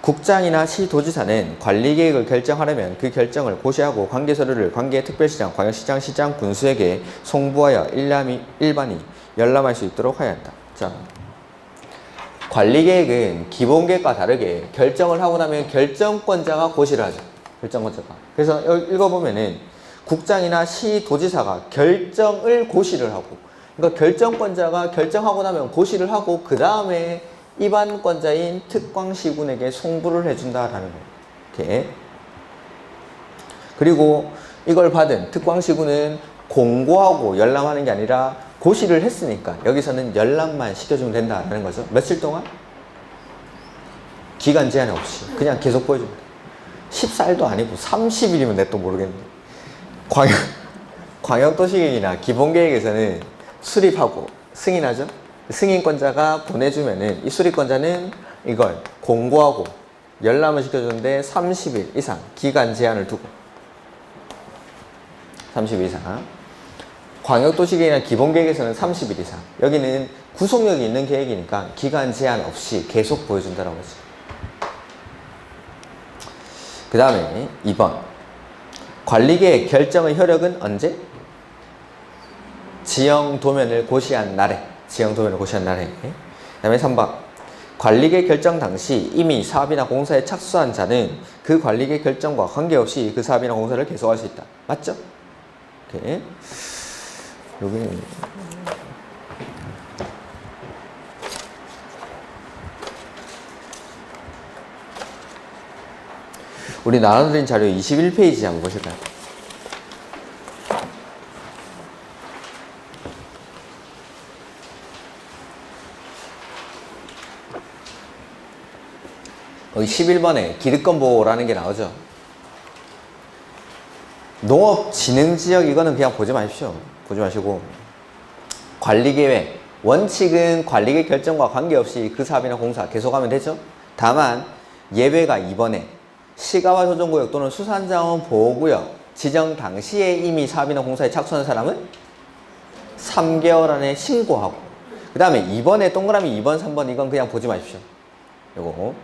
국장이나 시도지사는 관리계획을 결정하려면 그 결정을 고시하고 관계서류를 관계특별시장, 광역시장, 시장, 군수에게 송부하여 일반이 열람할 수 있도록 하여야 한다. 자, 관리계획은 기본계획과 다르게 결정을 하고 나면 결정권자가 고시를 하죠. 결정권자가. 그래서 읽어보면은 국장이나 시도지사가 결정을 고시를 하고, 그러니까 결정권자가 결정하고 나면 고시를 하고 그 다음에 위반권자인 특광시군에게 송부를 해준다라는 거예요. 이렇게. 그리고 이걸 받은 특광시군은 공고하고 열람하는 게 아니라 고시를 했으니까 여기서는 열람만 시켜주면 된다라는 거죠. 며칠 동안? 기간 제한 없이 그냥 계속 보여줍니다. 14일도 아니고 30일이면 내 또 모르겠는데. 광역도시계획이나 기본계획에서는 수립하고 승인하죠. 승인권자가 보내주면은 이 수립권자는 이걸 공고하고 열람을 시켜주는데 30일 이상 기간 제한을 두고. 30일 이상. 광역도시계획이나 기본계획에서는 30일 이상. 여기는 구속력이 있는 계획이니까 기간 제한 없이 계속 보여준다는 거지. 그 다음에 2번. 관리계획 결정의 효력은 언제? 지형도면을 고시한 날에. 지형도면을 고시한 날에. 그 다음에 3번. 관리계획 결정 당시 이미 사업이나 공사에 착수한 자는 그 관리계획 결정과 관계없이 그 사업이나 공사를 계속할 수 있다. 맞죠? 오케이. 여기 우리 나눠드린 자료 21페이지 한번 보실까요? 여기 11번에 기득권보호라는 게 나오죠. 농업진흥지역 이거는 그냥 보지 마십시오. 보지 마시고 관리계획 원칙은 관리계획 결정과 관계없이 그 사업이나 공사 계속하면 되죠. 다만 예외가 2번에 시가와 조정구역 또는 수산자원 보호구역 지정 당시에 이미 사업이나 공사에 착수한 사람은 3개월 안에 신고하고, 그 다음에 2번에 동그라미 2번 3번 이건 그냥 보지 마십시오. 요거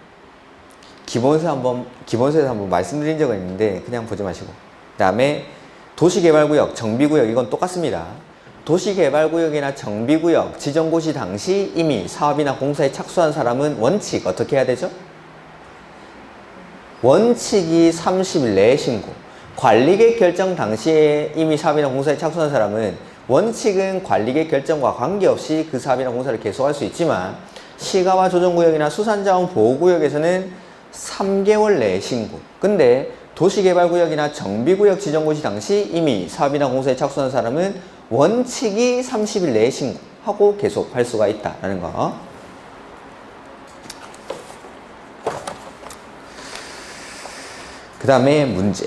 기본서에서 한번 말씀드린 적은 있는데 그냥 보지 마시고, 그 다음에 도시개발구역, 정비구역 이건 똑같습니다. 도시개발구역이나 정비구역 지정고시 당시 이미 사업이나 공사에 착수한 사람은 원칙 어떻게 해야 되죠? 원칙이 30일 내에 신고. 관리계획 결정 당시에 이미 사업이나 공사에 착수한 사람은 원칙은 관리계획 결정과 관계없이 그 사업이나 공사를 계속할 수 있지만 시가와 조정구역이나 수산자원 보호구역에서는 3개월 내에 신고. 근데 도시개발구역이나 정비구역 지정고시 당시 이미 사업이나 공사에 착수한 사람은 원칙이 30일 내에 신고하고 계속 할 수가 있다라는 거. 그 다음에 문제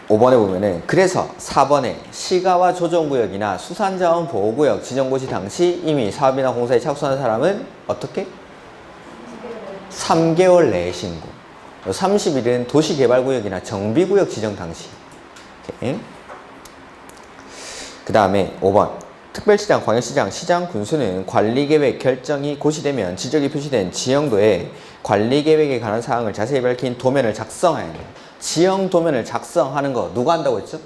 5번에 보면은 그래서 4번에 시가와 조정구역이나 수산자원 보호구역 지정고시 당시 이미 사업이나 공사에 착수한 사람은 어떻게? 3개월 내에 신고. 30일은 도시개발구역이나 정비구역 지정 당시. 그 다음에 5번 특별시장, 광역시장, 시장, 군수는 관리계획 결정이 고시되면 지적이 표시된 지형도에 관리계획에 관한 사항을 자세히 밝힌 도면을 작성해야 해요. 지형도면을 작성하는 거 누가 한다고 했죠?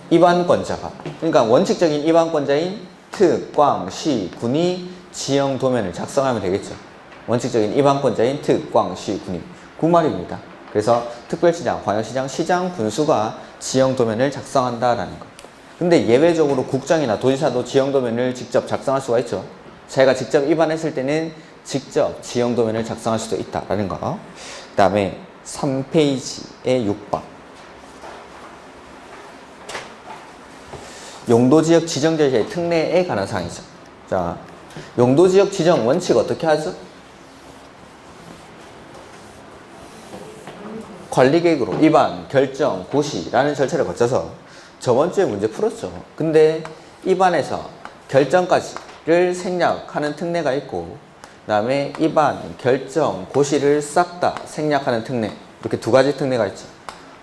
입안권자가. 그러니까 원칙적인 입안권자인 특, 광, 시, 군이 지형도면을 작성하면 되겠죠. 원칙적인 입안권자인 특, 광, 시, 군이. 그 말입니다. 그래서 특별시장, 광역시장, 시장, 군수가 지형도면을 작성한다라는 거. 근데 예외적으로 국장이나 도지사도 지형도면을 직접 작성할 수가 있죠. 자기가 직접 입안했을 때는 직접 지형도면을 작성할 수도 있다라는 거. 그 다음에 3페이지의 6번. 용도지역 지정 제시의 특례에 관한 사항이죠. 자, 용도지역 지정 원칙 어떻게 하죠? 관리계획으로 입안, 결정, 고시라는 절차를 거쳐서 저번 주에 문제 풀었죠. 근데 입안에서 결정까지를 생략하는 특례가 있고, 그 다음에 입안, 결정, 고시를 싹 다 생략하는 특례. 이렇게 두 가지 특례가 있죠.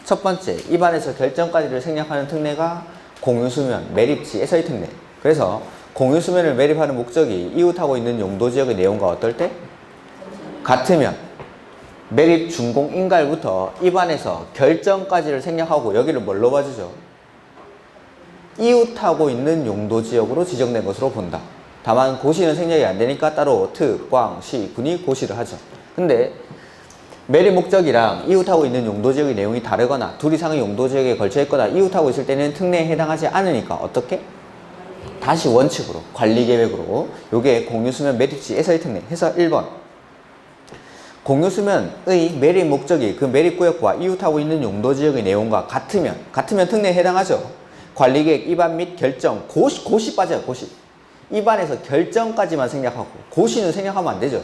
첫 번째, 입안에서 결정까지를 생략하는 특례가 공유수면, 매립지에서의 특례. 그래서 공유수면을 매립하는 목적이 이웃하고 있는 용도지역의 내용과 어떨 때? 같으면 매립 준공 인가일부터 입안에서 결정까지를 생략하고 여기를 뭘로 봐주죠? 이웃하고 있는 용도지역으로 지정된 것으로 본다. 다만 고시는 생략이 안 되니까 따로 특, 광, 시, 군이 고시를 하죠. 근데 매립 목적이랑 이웃하고 있는 용도지역의 내용이 다르거나 둘 이상의 용도지역에 걸쳐 있거나 이웃하고 있을 때는 특례에 해당하지 않으니까 어떻게? 다시 원칙으로, 관리계획으로 요게 공유수면 매립지에서의 특례 해서 1번 공유수면의 매립 목적이 그 매립구역과 이웃하고 있는 용도지역의 내용과 같으면 특례에 해당하죠. 관리계획 입안 및 결정, 고시 빠져요. 고시. 입안에서 결정까지만 생략하고 고시는 생략하면 안 되죠.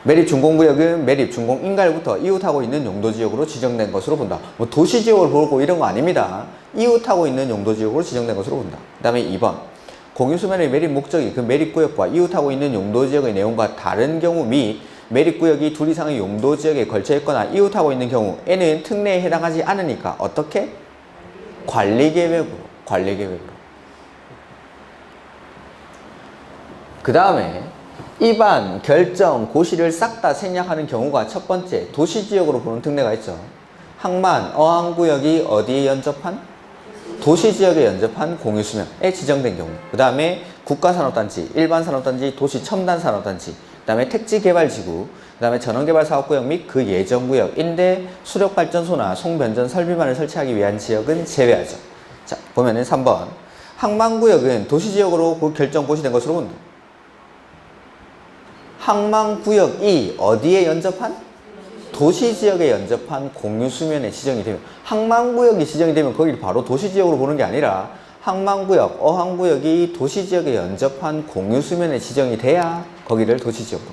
매립 준공구역은 매립 준공 인가일부터 이웃하고 있는 용도지역으로 지정된 것으로 본다. 뭐 도시지역을 보고 이런 거 아닙니다. 이웃하고 있는 용도지역으로 지정된 것으로 본다. 그 다음에 2번 공유수면의 매립 목적이 그 매립구역과 이웃하고 있는 용도지역의 내용과 다른 경우 및 매립구역이 둘 이상의 용도지역에 걸쳐 있거나 이웃하고 있는 경우 N은 특례에 해당하지 않으니까 어떻게? 관리계획으로. 그 다음에 입안, 결정, 고시를 싹 다 생략하는 경우가 첫 번째 도시지역으로 보는 특례가 있죠. 항만, 어항구역이 어디에 연접한? 도시지역에 연접한 공유수면에 지정된 경우. 그 다음에 국가산업단지, 일반산업단지, 도시첨단산업단지, 그 다음에 택지개발지구, 그 다음에 전원개발사업구역 및 그 예정구역인데 수력발전소나 송변전 설비만을 설치하기 위한 지역은 제외하죠. 자, 보면은 3번. 항만구역은 도시지역으로 결정 고시된 것으로 본다. 항만구역이 어디에 연접한? 도시지역에 연접한 공유수면에 지정이 되면, 항만구역이 지정이 되면 거기를 바로 도시지역으로 보는 게 아니라 항만구역, 어항구역이 도시지역에 연접한 공유수면에 지정이 돼야 거기를 도시지역으로.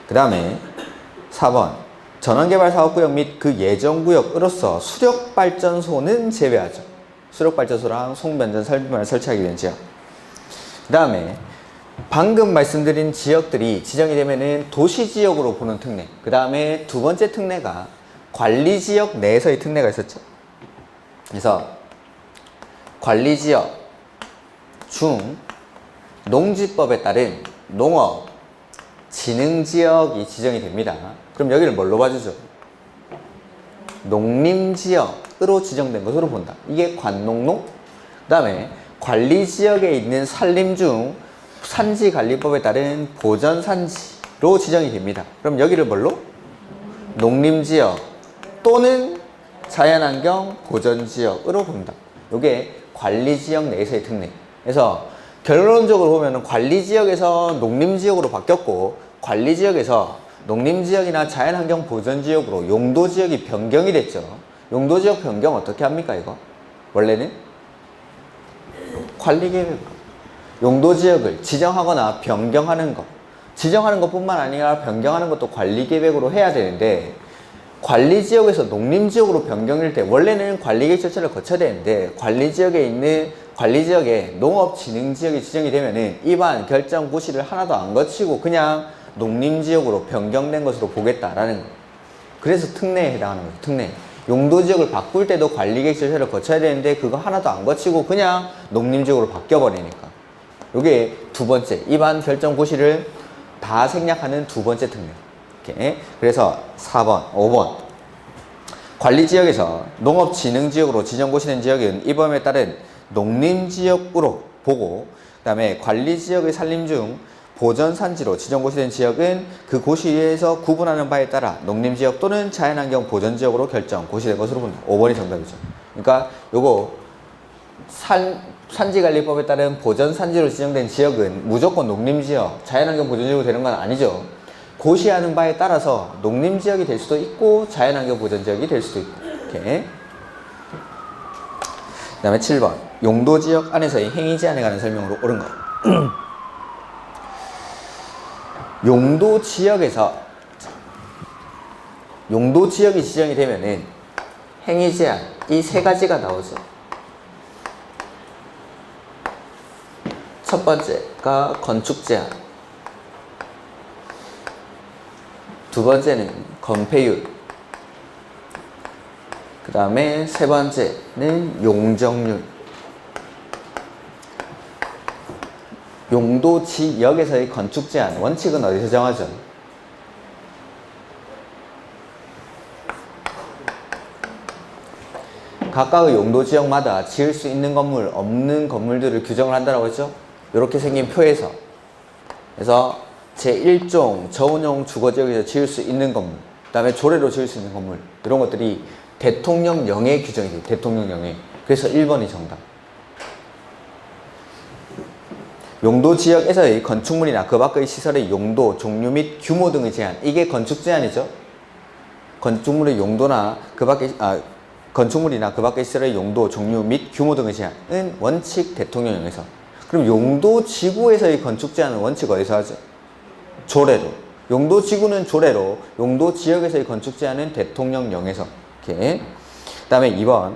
그 다음에 4번. 전원개발사업구역 및 그 예정구역으로서 수력발전소는 제외하죠. 수력발전소랑 송변전 설비만을 설치하기 위한 지역. 그 다음에 방금 말씀드린 지역들이 지정이 되면은 도시지역으로 보는 특례. 그 다음에 두 번째 특례가 관리지역 내에서의 특례가 있었죠. 그래서 관리지역 중 농지법에 따른 농업 진흥지역이 지정이 됩니다. 그럼 여기를 뭘로 봐주죠? 농림지역으로 지정된 것으로 본다. 이게 관농농. 그 다음에 관리지역에 있는 산림 중 산지관리법에 따른 보전산지로 지정이 됩니다. 그럼 여기를 뭘로? 농림지역 또는 자연환경 보전지역으로 본다. 이게 관리지역 내에서의 특례. 그래서 결론적으로 보면 관리지역에서 농림지역으로 바뀌었고, 관리지역에서 농림지역이나 자연환경 보전지역으로 용도지역이 변경이 됐죠. 용도지역 변경 어떻게 합니까, 이거? 원래는 관리계획. 용도지역을 지정하거나 변경하는 것. 지정하는 것뿐만 아니라 변경하는 것도 관리계획으로 해야 되는데, 관리지역에서 농림지역으로 변경일 때 원래는 관리계획 절차를 거쳐야 되는데, 관리지역에 농업진흥지역이 지정이 되면은 입안, 결정, 고시를 하나도 안 거치고 그냥 농림지역으로 변경된 것으로 보겠다라는 거예요. 그래서 특례에 해당하는 거예요. 특례. 용도지역을 바꿀 때도 관리계획 절차를 거쳐야 되는데 그거 하나도 안 거치고 그냥 농림지역으로 바뀌어버리니까. 이게 두 번째, 입안, 결정, 고시를 다 생략하는 두 번째 특례. 이렇게. 그래서 4번, 5번. 관리지역에서 농업진흥지역으로 지정고시된 지역은 이 범위에 따른 농림지역으로 보고, 그 다음에 관리지역의 산림 중 보전산지로 지정고시된 지역은 그 고시에서 구분하는 바에 따라 농림지역 또는 자연환경 보전지역으로 결정, 고시된 것으로 본다. 5번이 정답이죠. 그러니까 요거 산지관리법에 따른 보전산지로 지정된 지역은 무조건 농림지역, 자연환경 보전지역으로 되는 건 아니죠. 고시하는 바에 따라서 농림지역이 될 수도 있고 자연환경 보전지역이 될 수도 있고. 이렇게. 그 다음에 7번. 용도지역 안에서의 행위 제한에 관한 설명으로 옳은 것. 용도지역이 지정이 되면은 행위 제한 이 세 가지가 나오죠. 첫 번째가 건축 제한, 두 번째는 건폐율, 그 다음에 세 번째는 용적률. 용도지역에서의 건축 제한 원칙은 어디서 정하죠? 각각의 용도지역마다 지을 수 있는 건물, 없는 건물들을 규정을 한다고 했죠? 이렇게 생긴 표에서. 그래서 제1종 저운용 주거지역에서 지을 수 있는 건물, 그 다음에 조례로 지을 수 있는 건물, 이런 것들이 대통령령에 규정이 돼요. 대통령령에. 그래서 1번이 정답. 용도지역에서의 건축물이나 그 밖의 시설의 용도, 종류 및 규모 등의 제한, 이게 건축 제한이죠. 건축물의 용도나 건축물이나 그 밖의 시설의 용도, 종류 및 규모 등의 제한은 원칙 대통령령에서. 그럼 용도지구에서의 건축 제한은 원칙 어디서 하죠? 조례로. 용도지구는 조례로, 용도지역에서의 건축 제한은 대통령령에서. 이렇게. 그 다음에 2번.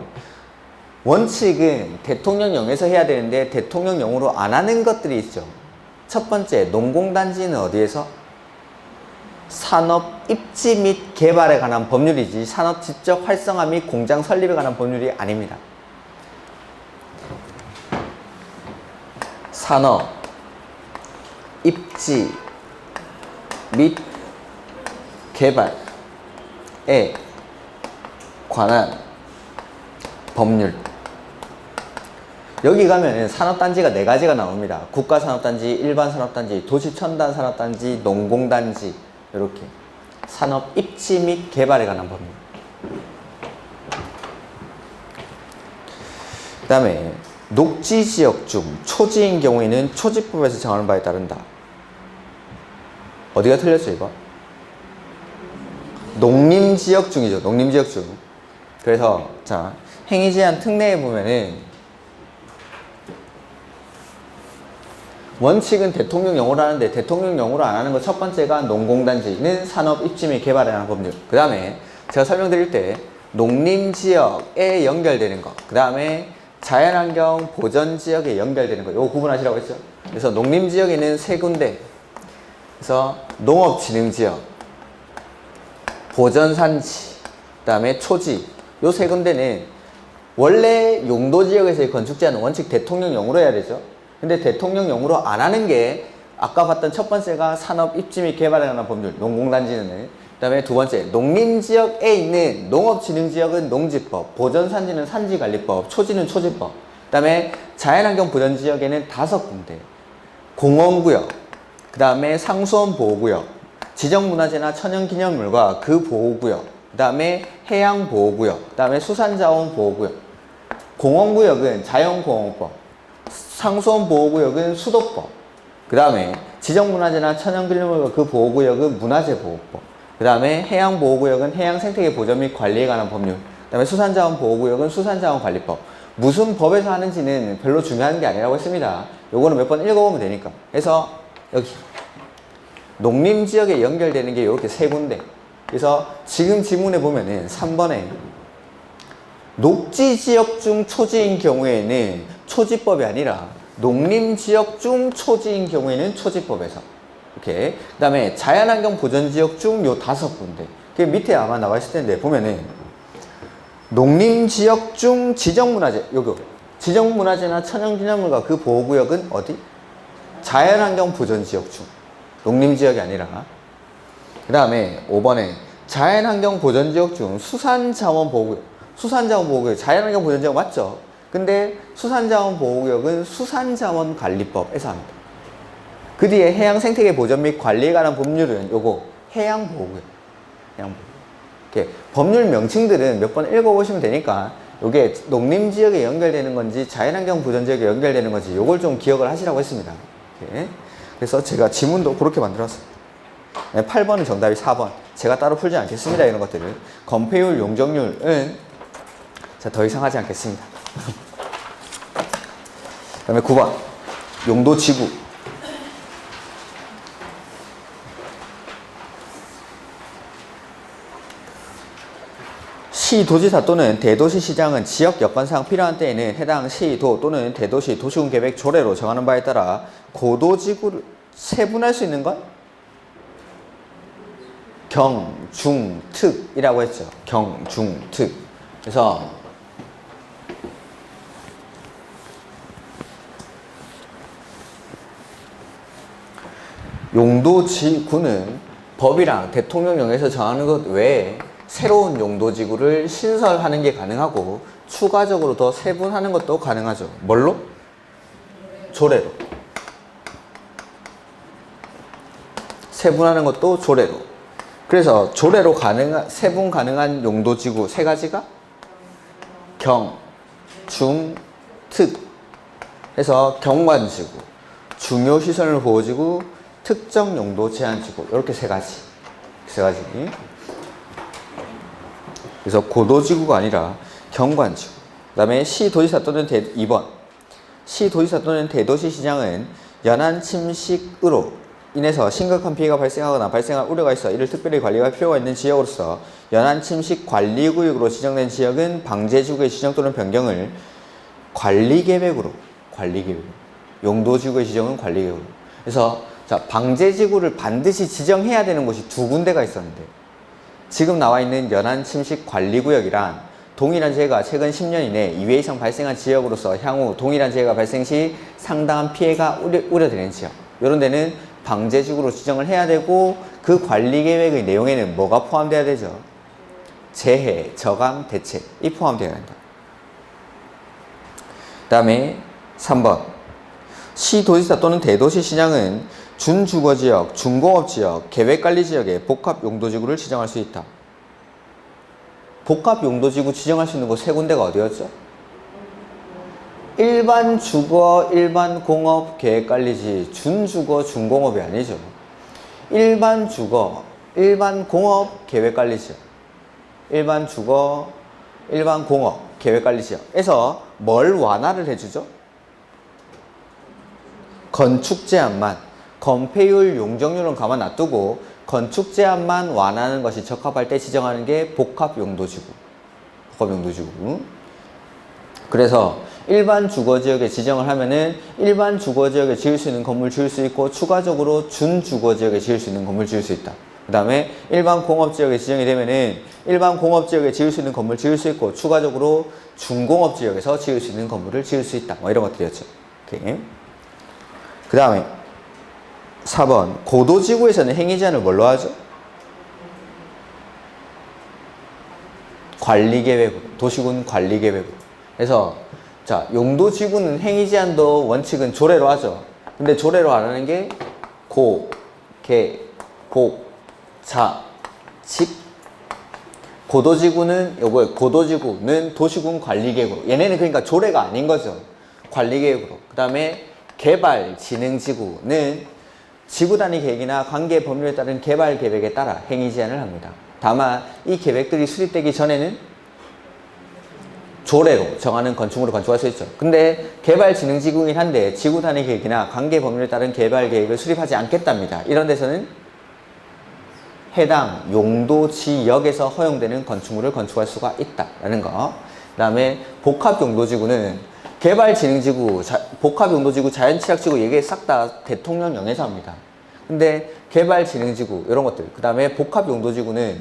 원칙은 대통령령에서 해야 되는데 대통령령으로 안 하는 것들이 있죠. 첫 번째, 농공단지는 어디에서? 산업 입지 및 개발에 관한 법률이지 산업 지적 활성화 및 공장 설립에 관한 법률이 아닙니다. 산업 입지 및 개발에 관한 법률. 여기 가면 산업단지가 4가지가 나옵니다. 국가산업단지, 일반산업단지, 도시첨단산업단지, 농공단지. 이렇게 산업 입지 및 개발에 관한 법률. 그 다음에 녹지지역 중 초지인 경우에는 초지법에서 정하는 바에 따른다. 어디가 틀렸죠 이거? 농림지역 중이죠. 농림지역 중. 그래서 자 행위제한 특례에 보면은 원칙은 대통령령으로 하는데 대통령령으로 안 하는 거 첫 번째가 농공단지는 산업 입지 및 개발에 관한 법률. 그 다음에 제가 설명드릴 때 농림지역에 연결되는 거, 그 다음에 자연환경 보전지역에 연결되는 거, 이거 구분하시라고 했죠. 그래서 농림지역에는 3군데. 그래서 농업진흥지역, 보전산지, 그 다음에 초지. 요 3군데는 원래 용도지역에서의 건축제한은 원칙 대통령령으로 해야 되죠. 근데 대통령령으로 안 하는 게 아까 봤던 첫 번째가 산업 입지 및 개발에 관한 법률, 농공단지는. 그 다음에 두 번째, 농림지역에 있는 농업진흥지역은 농지법, 보전산지는 산지관리법, 초지는 초지법. 그 다음에 자연환경 보전지역에는 5군데. 공원구역, 그 다음에 상수원보호구역, 지정문화재나 천연기념물과 그 보호구역, 그 다음에 해양보호구역, 그 다음에 수산자원보호구역. 공원구역은 자연공원법, 상수원보호구역은 수도법, 그 다음에 지정문화재나 천연기념물과 그 보호구역은 문화재보호법, 그 다음에 해양보호구역은 해양생태계 보전 및 관리에 관한 법률, 그 다음에 수산자원보호구역은 수산자원관리법. 무슨 법에서 하는지는 별로 중요한 게 아니라고 했습니다. 요거는 몇 번 읽어보면 되니까. 그래서 여기 농림지역에 연결되는 게 이렇게 3군데. 그래서 지금 지문에 보면은 3번에 녹지지역 중 초지인 경우에는 초지법이 아니라 농림지역 중 초지인 경우에는 초지법에서 이렇게. 그 다음에 자연환경 보전지역 중 요 5군데. 그 밑에 아마 나와 있을 텐데 보면은 농림지역 중 지정문화재, 요거 지정문화재나 천연기념물과 그 보호구역은 어디? 자연환경 보전지역 중, 농림지역이 아니라. 그 다음에 5번에 자연환경 보전지역 중 수산자원보호구역. 수산자원보호구역, 자연환경 보전지역 맞죠? 근데 수산자원보호구역은 수산자원관리법에서 합니다. 그 뒤에 해양생태계 보전 및 관리에 관한 법률은 요거 해양보호구역. 해양보호구역. 이렇게 법률 명칭들은 몇 번 읽어보시면 되니까 요게 농림지역에 연결되는 건지 자연환경 보전지역에 연결되는 건지 요걸 좀 기억을 하시라고 했습니다. 이렇게. 그래서 제가 지문도 그렇게 만들었어요. 8번은 정답이 4번. 제가 따로 풀지 않겠습니다. 이런 것들을. 건폐율, 용적률은 자, 더 이상 하지 않겠습니다. 그 다음에 9번. 용도지구. 시, 도지사 또는 대도시 시장은 지역 여건상 필요한 때에는 해당 시, 도 또는 대도시 도시군 계획 조례로 정하는 바에 따라 고도지구를 세분할 수 있는 건 경, 중, 특이라고 했죠. 경, 중, 특. 그래서 용도지구는 법이랑 대통령령에서 정하는 것 외에 새로운 용도지구를 신설하는 게 가능하고 추가적으로 더 세분하는 것도 가능하죠. 뭘로? 조례로. 세분하는 것도 조례로. 그래서 조례로 세분 가능한 용도지구 3가지가 경, 중, 특 해서 경관지구, 중요시설 보호지구, 특정 용도 제한지구. 이렇게 3가지. 3가지. 그래서 고도지구가 아니라 경관지구. 그 다음에 시도지사 또는 2번. 시도지사 또는 대도시 시장은 연안 침식으로 인해서 심각한 피해가 발생하거나 발생할 우려가 있어 이를 특별히 관리할 필요가 있는 지역으로서 연안 침식 관리구역으로 지정된 지역은 방제지구의 지정 또는 변경을 관리계획으로. 용도지구의 지정은 관리계획으로. 그래서 자, 방제지구를 반드시 지정해야 되는 곳이 두 군데가 있었는데 지금 나와 있는 연안 침식 관리구역이란 동일한 재해가 최근 10년 이내 2회 이상 발생한 지역으로서 향후 동일한 재해가 발생 시 상당한 피해가 우려되는 지역, 이런 데는 방제지구로 지정을 해야 되고 그 관리계획의 내용에는 뭐가 포함되어야 되죠? 재해, 저감, 대책, 이 포함되어야 한다. 그 다음에 3번 시도지사 또는 대도시시장은 준주거지역, 준공업지역, 계획관리지역에 복합용도지구를 지정할 수 있다. 복합용도지구 지정할 수 있는 곳 세 군데가 어디였죠? 일반 주거, 일반 공업, 계획관리지, 준주거, 준공업이 아니죠. 일반 주거, 일반 공업, 계획관리지역, 일반 주거, 일반 공업, 계획관리지역에서 뭘 완화를 해주죠? 건축 제한만, 건폐율, 용적률은 가만 놔두고 건축 제한만 완화하는 것이 적합할 때 지정하는 게 복합용도지구. 복합용도지구. 그래서 일반 주거지역에 지정을 하면은 일반 주거지역에 지을 수 있는 건물 지을 수 있고 추가적으로 준주거지역에 지을 수 있는 건물 지을 수 있다. 그 다음에 일반 공업지역에 지정이 되면은 일반 공업지역에 지을 수 있는 건물 지을 수 있고 추가적으로 준공업지역에서 지을 수 있는 건물을 지을 수 있다. 뭐 이런 것들이었죠. 오케이. 그 다음에 4번 고도지구에서는 행위 제한을 뭘로 하죠? 관리계획으로, 도시군 관리계획으로. 그래서 자, 용도지구는 행위 제한도 원칙은 조례로 하죠. 근데 조례로 안 하는 게 고, 개, 복, 자, 직. 고도지구는 도시군 관리계획으로. 얘네는 그러니까 조례가 아닌 거죠. 관리계획으로. 그 다음에 개발진흥지구는 지구단위 계획이나 관계 법률에 따른 개발 계획에 따라 행위 제한을 합니다. 다만 이 계획들이 수립되기 전에는 조례로 정하는 건축물을 건축할 수 있죠. 근데 개발진흥지구이긴 한데 지구단위 계획이나 관계 법률에 따른 개발 계획을 수립하지 않겠답니다. 이런 데서는 해당 용도지역에서 허용되는 건축물을 건축할 수가 있다라는 거. 그 다음에 복합용도지구는 개발진흥지구, 복합용도지구, 자연취약지구 이게 싹 다 대통령령에서 합니다. 근데 개발진흥지구 이런 것들, 그 다음에 복합용도지구는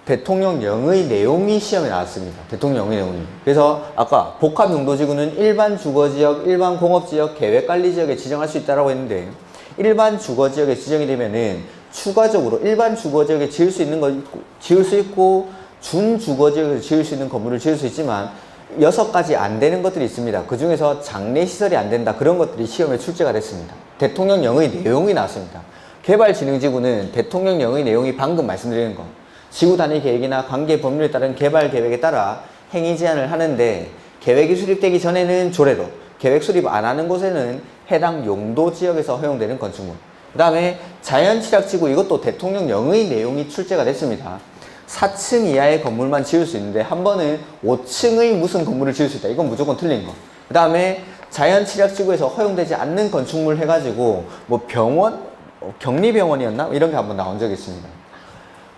대통령령의 내용이 시험에 나왔습니다. 대통령령의 내용이. 그래서 아까 복합용도지구는 일반 주거지역, 일반 공업지역, 계획관리지역에 지정할 수 있다고 했는데 일반 주거지역에 지정이 되면은 추가적으로 일반 주거지역에 지을 수 있는 거 지을 수 있고 준주거지역에서 지을 수 있는 건물을 지을 수 있지만 6가지 안 되는 것들이 있습니다. 그 중에서 장래시설이 안 된다. 그런 것들이 시험에 출제가 됐습니다. 대통령령의 내용이 나왔습니다. 개발진흥지구는 대통령령의 내용이 방금 말씀드리는 거. 지구단위 계획이나 관계 법률에 따른 개발 계획에 따라 행위 제한을 하는데 계획이 수립되기 전에는 조례로, 계획 수립 안 하는 곳에는 해당 용도 지역에서 허용되는 건축물. 그 다음에 자연취약지구 이것도 대통령령의 내용이 출제가 됐습니다. 4층 이하의 건물만 지을 수 있는데 한 번은 5층의 무슨 건물을 지을 수 있다. 이건 무조건 틀린 거. 그 다음에 자연취약지구에서 허용되지 않는 건축물 해가지고 뭐 병원, 격리병원이었나? 이런 게 한번 나온 적이 있습니다.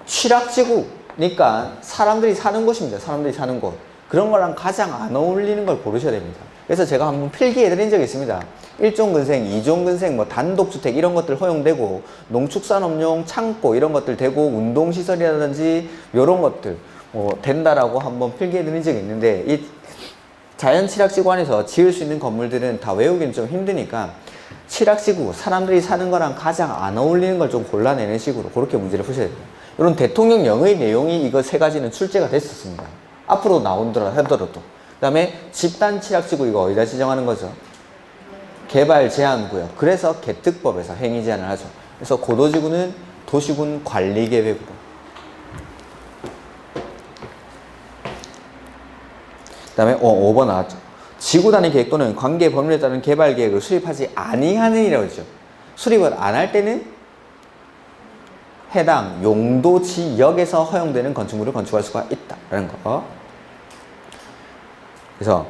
취락지구니까 사람들이 사는 곳입니다. 사람들이 사는 곳. 그런 거랑 가장 안 어울리는 걸 고르셔야 됩니다. 그래서 제가 한번 필기해드린 적이 있습니다. 1종 근생, 2종 근생, 뭐 단독주택 이런 것들 허용되고 농축산업용 창고 이런 것들 되고 운동시설이라든지 이런 것들 뭐 된다라고 한번 필기해드린 적이 있는데 이 자연취락지구 안에서 지을 수 있는 건물들은 다 외우기는 좀 힘드니까 취락지구, 사람들이 사는 거랑 가장 안 어울리는 걸 좀 골라내는 식으로 그렇게 문제를 푸셔야 돼요. 이런 대통령령의 내용이 이거 3가지는 출제가 됐었습니다. 앞으로 나온더라 하더라도. 그 다음에 집단 취락지구 이거 어디다 지정하는 거죠? 개발 제한 구역. 그래서 개특법에서 행위 제한을 하죠. 그래서 고도지구는 도시군 관리계획으로. 그 다음에 5번 나왔죠. 지구단위 계획 또는 관계 법률에 따른 개발 계획을 수립하지 아니하는이라고 했죠. 수립을 안 할 때는 해당 용도 지역에서 허용되는 건축물을 건축할 수가 있다라는 거. 그래서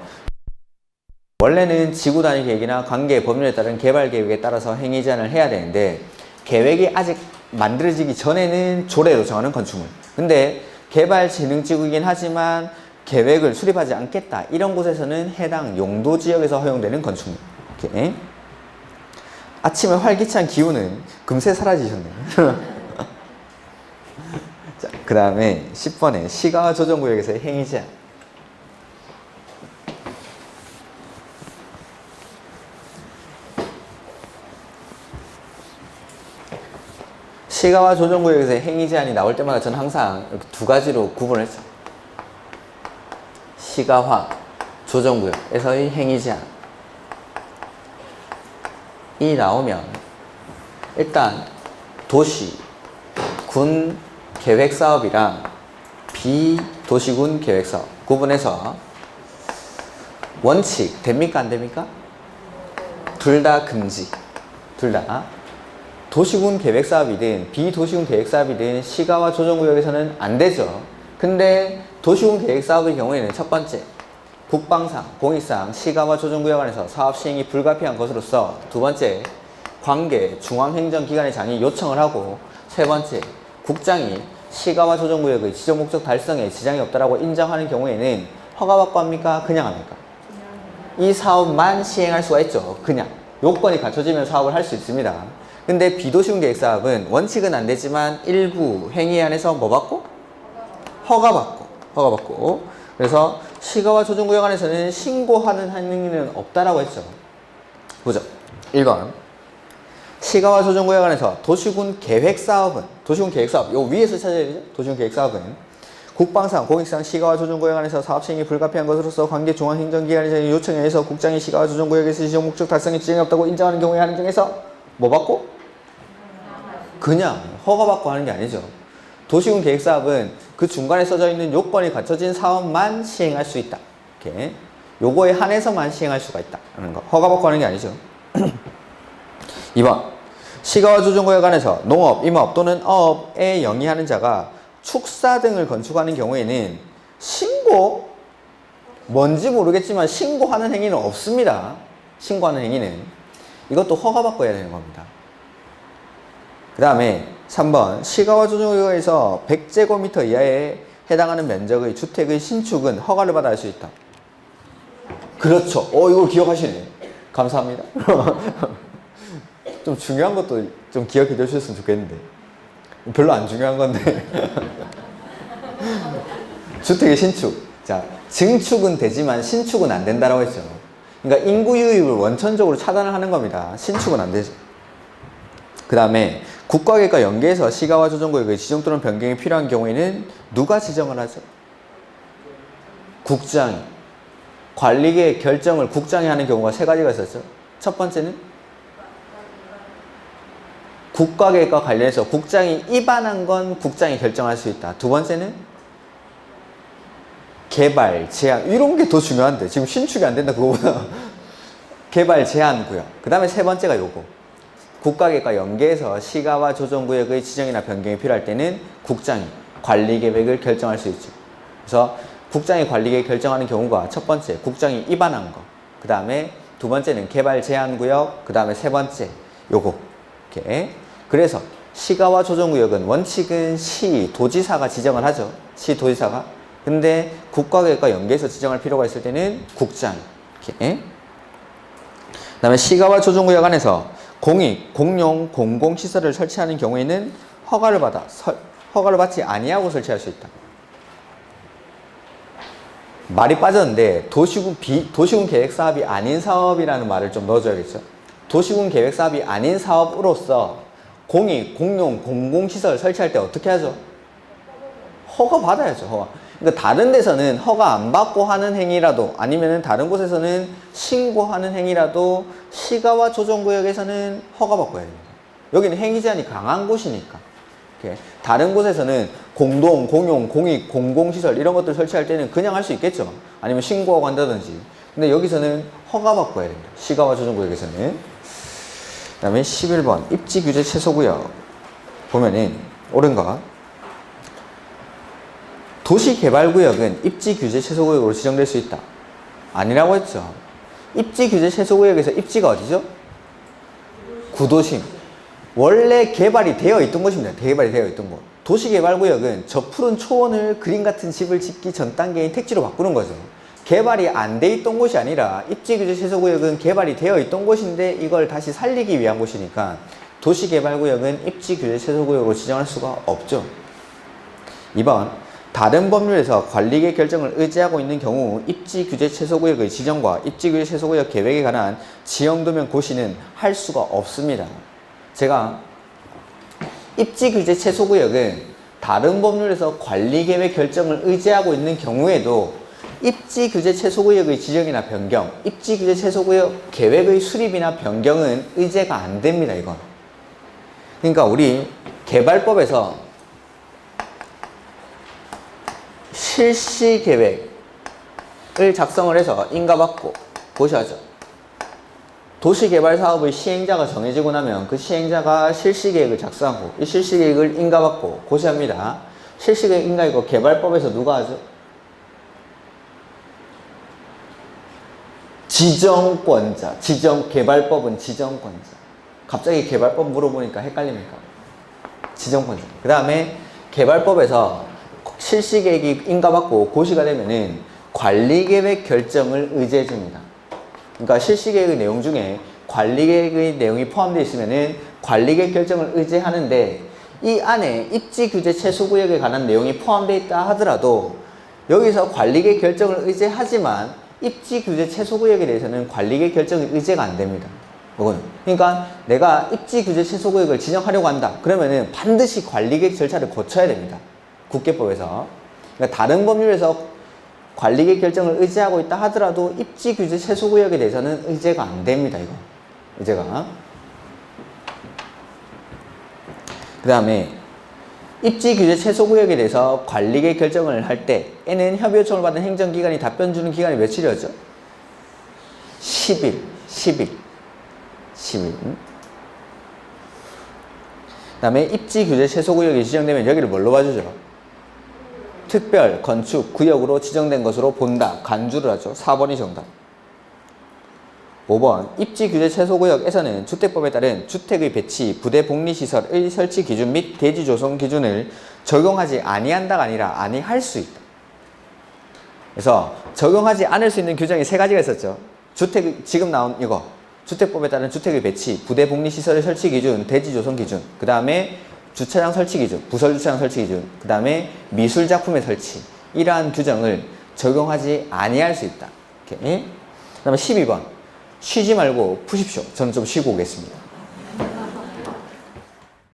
원래는 지구단위 계획이나 관계 법률에 따른 개발 계획에 따라서 행위 제한을 해야 되는데 계획이 아직 만들어지기 전에는 조례로 정하는 건축물. 근데 개발진흥지구이긴 하지만 계획을 수립하지 않겠다. 이런 곳에서는 해당 용도 지역에서 허용되는 건축물. 이렇게. 아침에 활기찬 기운은 금세 사라지셨네요. 자, 그 다음에 10번에 시가와 조정구역에서의 행위제한. 시가와 조정구역에서의 행위제한이 나올 때마다 저는 항상 이렇게 두 가지로 구분을 했죠. 시가와 조정구역에서의 행위제한. 이 나오면 일단 도시, 군 계획사업이랑 비도시군 계획사업 구분해서 원칙 됩니까 안 됩니까? 둘 다 금지. 둘 다. 도시군 계획사업이든 비도시군 계획사업이든 시가와 조정구역에서는 안 되죠. 근데 도시군 계획사업의 경우에는 첫 번째, 국방상, 공익상 시가와 조정구역 안에서 사업 시행이 불가피한 것으로서 두 번째, 관계 중앙행정기관의 장이 요청을 하고 세 번째, 국장이 시가와 조정구역의 지정 목적 달성에 지장이 없다라고 인정하는 경우에는 허가받고 합니까? 그냥 합니까? 이 사업만 시행할 수가 있죠. 그냥. 요건이 갖춰지면 사업을 할 수 있습니다. 근데 비도시군 계획사업은 원칙은 안 되지만 일부 행위 안에서 뭐 받고? 허가받고. 그래서 시가와 조정구역 안에서는 신고하는 행위는 없다라고 했죠. 보죠. 1번. 시가와 조정구역 안에서 도시군 계획사업은, 도시군 계획사업, 요 위에서 찾아야 되죠? 도시군 계획사업은 국방상, 공익상 시가와 조정구역 안에서 사업 시행이 불가피한 것으로서 관계 중앙행정기관의 요청에 의해서 국장이 시가와 조정구역에서 지정 목적 달성에 지장이 없다고 인정하는 경우에 하는 중에서 뭐 받고? 그냥 허가받고 하는 게 아니죠. 도시군 계획사업은 그 중간에 써져 있는 요건이 갖춰진 사업만 시행할 수 있다. 이렇게 요거에 한해서만 시행할 수가 있다. 하는 거. 허가받고 하는 게 아니죠. 2번. 시가와 조정구역 안에서 농업, 임업 또는 어업에 영위하는 자가 축사 등을 건축하는 경우에는 신고? 뭔지 모르겠지만 신고하는 행위는 없습니다. 신고하는 행위는. 이것도 허가받고 해야 되는 겁니다. 그 다음에 3번. 시가와 조정구역에서 100제곱미터 이하에 해당하는 면적의 주택의 신축은 허가를 받아 할 수 있다. 그렇죠. 이걸 기억하시네. 감사합니다. 좀 중요한 것도 좀 기억해 주셨으면 좋겠는데. 별로 안 중요한 건데. 주택의 신축. 자, 증축은 되지만 신축은 안 된다라고 했죠. 그러니까 인구 유입을 원천적으로 차단을 하는 겁니다. 신축은 안 되죠. 그 다음에 국가계획과 연계해서 시가와 조정구역의 지정 또는 변경이 필요한 경우에는 누가 지정을 하죠? 국장이. 관리계획 결정을 국장이 하는 경우가 세 가지가 있었죠. 첫 번째는 국가계획과 관련해서 국장이 입안한 건 국장이 결정할 수 있다. 두 번째는 개발, 제한. 이런 게 더 중요한데 지금 신축이 안 된다 그거보다. 개발 제한 구역. 그 다음에 세 번째가 요거. 국가계획과 연계해서 시가와 조정구역의 지정이나 변경이 필요할 때는 국장이 관리계획을 결정할 수 있죠. 그래서 국장이 관리계획 결정하는 경우가 첫 번째, 국장이 입안한 거. 그 다음에 두 번째는 개발 제한 구역. 그 다음에 세 번째, 요거. 이렇게. 그래서 시가와 조정구역은 원칙은 시, 도지사가 지정을 하죠. 시, 도지사가. 근데 국가계획과 연계해서 지정할 필요가 있을 때는 국장. 이렇게. 그 다음에 시가와 조정구역 안에서 공익, 공용, 공공시설을 설치하는 경우에는 허가를 받지 아니하고 설치할 수 있다. 말이 빠졌는데 도시군 계획사업이 아닌 사업이라는 말을 좀 넣어줘야겠죠. 도시군 계획사업이 아닌 사업으로서 공익, 공용, 공공시설 설치할 때 어떻게 하죠? 허가 받아야죠. 허가. 그러니까 다른 데서는 허가 안 받고 하는 행위라도 아니면은 다른 곳에서는 신고하는 행위라도 시가와 조정구역에서는 허가 받고 해야 됩니다. 여기는 행위 제한이 강한 곳이니까. 이렇게. 다른 곳에서는 공동, 공용, 공익, 공공시설 이런 것들 설치할 때는 그냥 할 수 있겠죠. 아니면 신고하고 한다든지. 근데 여기서는 허가 받고 해야 됩니다. 시가와 조정구역에서는. 그 다음에 11번 입지규제 최소구역 보면은 옳은 거. 도시개발구역은 입지규제 최소구역으로 지정될 수 있다. 아니라고 했죠. 입지규제 최소구역에서 입지가 어디죠? 구도심. 원래 개발이 되어 있던 곳입니다. 개발이 되어 있던 곳. 도시개발구역은 저 푸른 초원을 그림 같은 집을 짓기 전 단계인 택지로 바꾸는 거죠. 개발이 안 돼 있던 곳이 아니라 입지규제 최소구역은 개발이 되어 있던 곳인데 이걸 다시 살리기 위한 곳이니까 도시개발구역은 입지규제 최소구역으로 지정할 수가 없죠. 2번 다른 법률에서 관리계 결정을 의지하고 있는 경우 입지규제 최소구역의 지정과 입지규제 최소구역 계획에 관한 지형도면 고시는 할 수가 없습니다. 제가 입지규제 최소구역은 다른 법률에서 관리계획 결정을 의지하고 있는 경우에도 입지규제 최소구역의 지정이나 변경, 입지규제 최소구역 계획의 수립이나 변경은 의제가 안 됩니다. 이건. 그러니까 우리 개발법에서 실시계획을 작성을 해서 인가받고 고시하죠. 도시개발사업의 시행자가 정해지고 나면 그 시행자가 실시계획을 작성하고 이 실시계획을 인가받고 고시합니다. 실시계획 인가이고 개발법에서 누가 하죠? 지정권자. 개발법은 지정권자. 갑자기 개발법 물어보니까 헷갈립니까? 지정권자. 그 다음에 개발법에서 실시계획이 인가받고 고시가 되면은 관리계획 결정을 의제해줍니다. 그러니까 실시계획의 내용 중에 관리계획의 내용이 포함되어 있으면은 관리계획 결정을 의제하는데 이 안에 입지규제 최소구역에 관한 내용이 포함되어 있다 하더라도 여기서 관리계획 결정을 의제하지만 입지규제 최소구역에 대해서는 관리계획 결정이 의제가 안 됩니다. 이거는. 그러니까 내가 입지규제 최소구역을 지정하려고 한다. 그러면은 반드시 관리계획 절차를 거쳐야 됩니다. 국계법에서. 그러니까 다른 법률에서 관리계획 결정을 의제하고 있다 하더라도 입지규제 최소구역에 대해서는 의제가 안 됩니다. 이거. 의제가. 그 다음에 입지규제 최소구역에 대해서 관리계획 결정을 할 때에는 협의 요청을 받은 행정기관이 답변 주는 기간이 며칠이었죠? 10일. 그 다음에 입지규제 최소구역이 지정되면 여기를 뭘로 봐주죠? 특별 건축 구역으로 지정된 것으로 본다. 간주를 하죠. 4번이 정답. 5번 입지규제 최소구역에서는 주택법에 따른 주택의 배치, 부대 복리시설의 설치 기준 및 대지 조성 기준을 적용하지 아니한다가 아니라 아니할 수 있다. 그래서 적용하지 않을 수 있는 규정이 3가지가 있었죠. 지금 나온 이거 주택법에 따른 주택의 배치, 부대 복리시설의 설치 기준, 대지 조성 기준, 그 다음에 주차장 설치 기준, 부설 주차장 설치 기준, 그 다음에 미술 작품의 설치, 이러한 규정을 적용하지 아니할 수 있다. 이렇게. 그 다음에 12번 쉬지 말고 푸십시오. 저는 좀 쉬고 오겠습니다.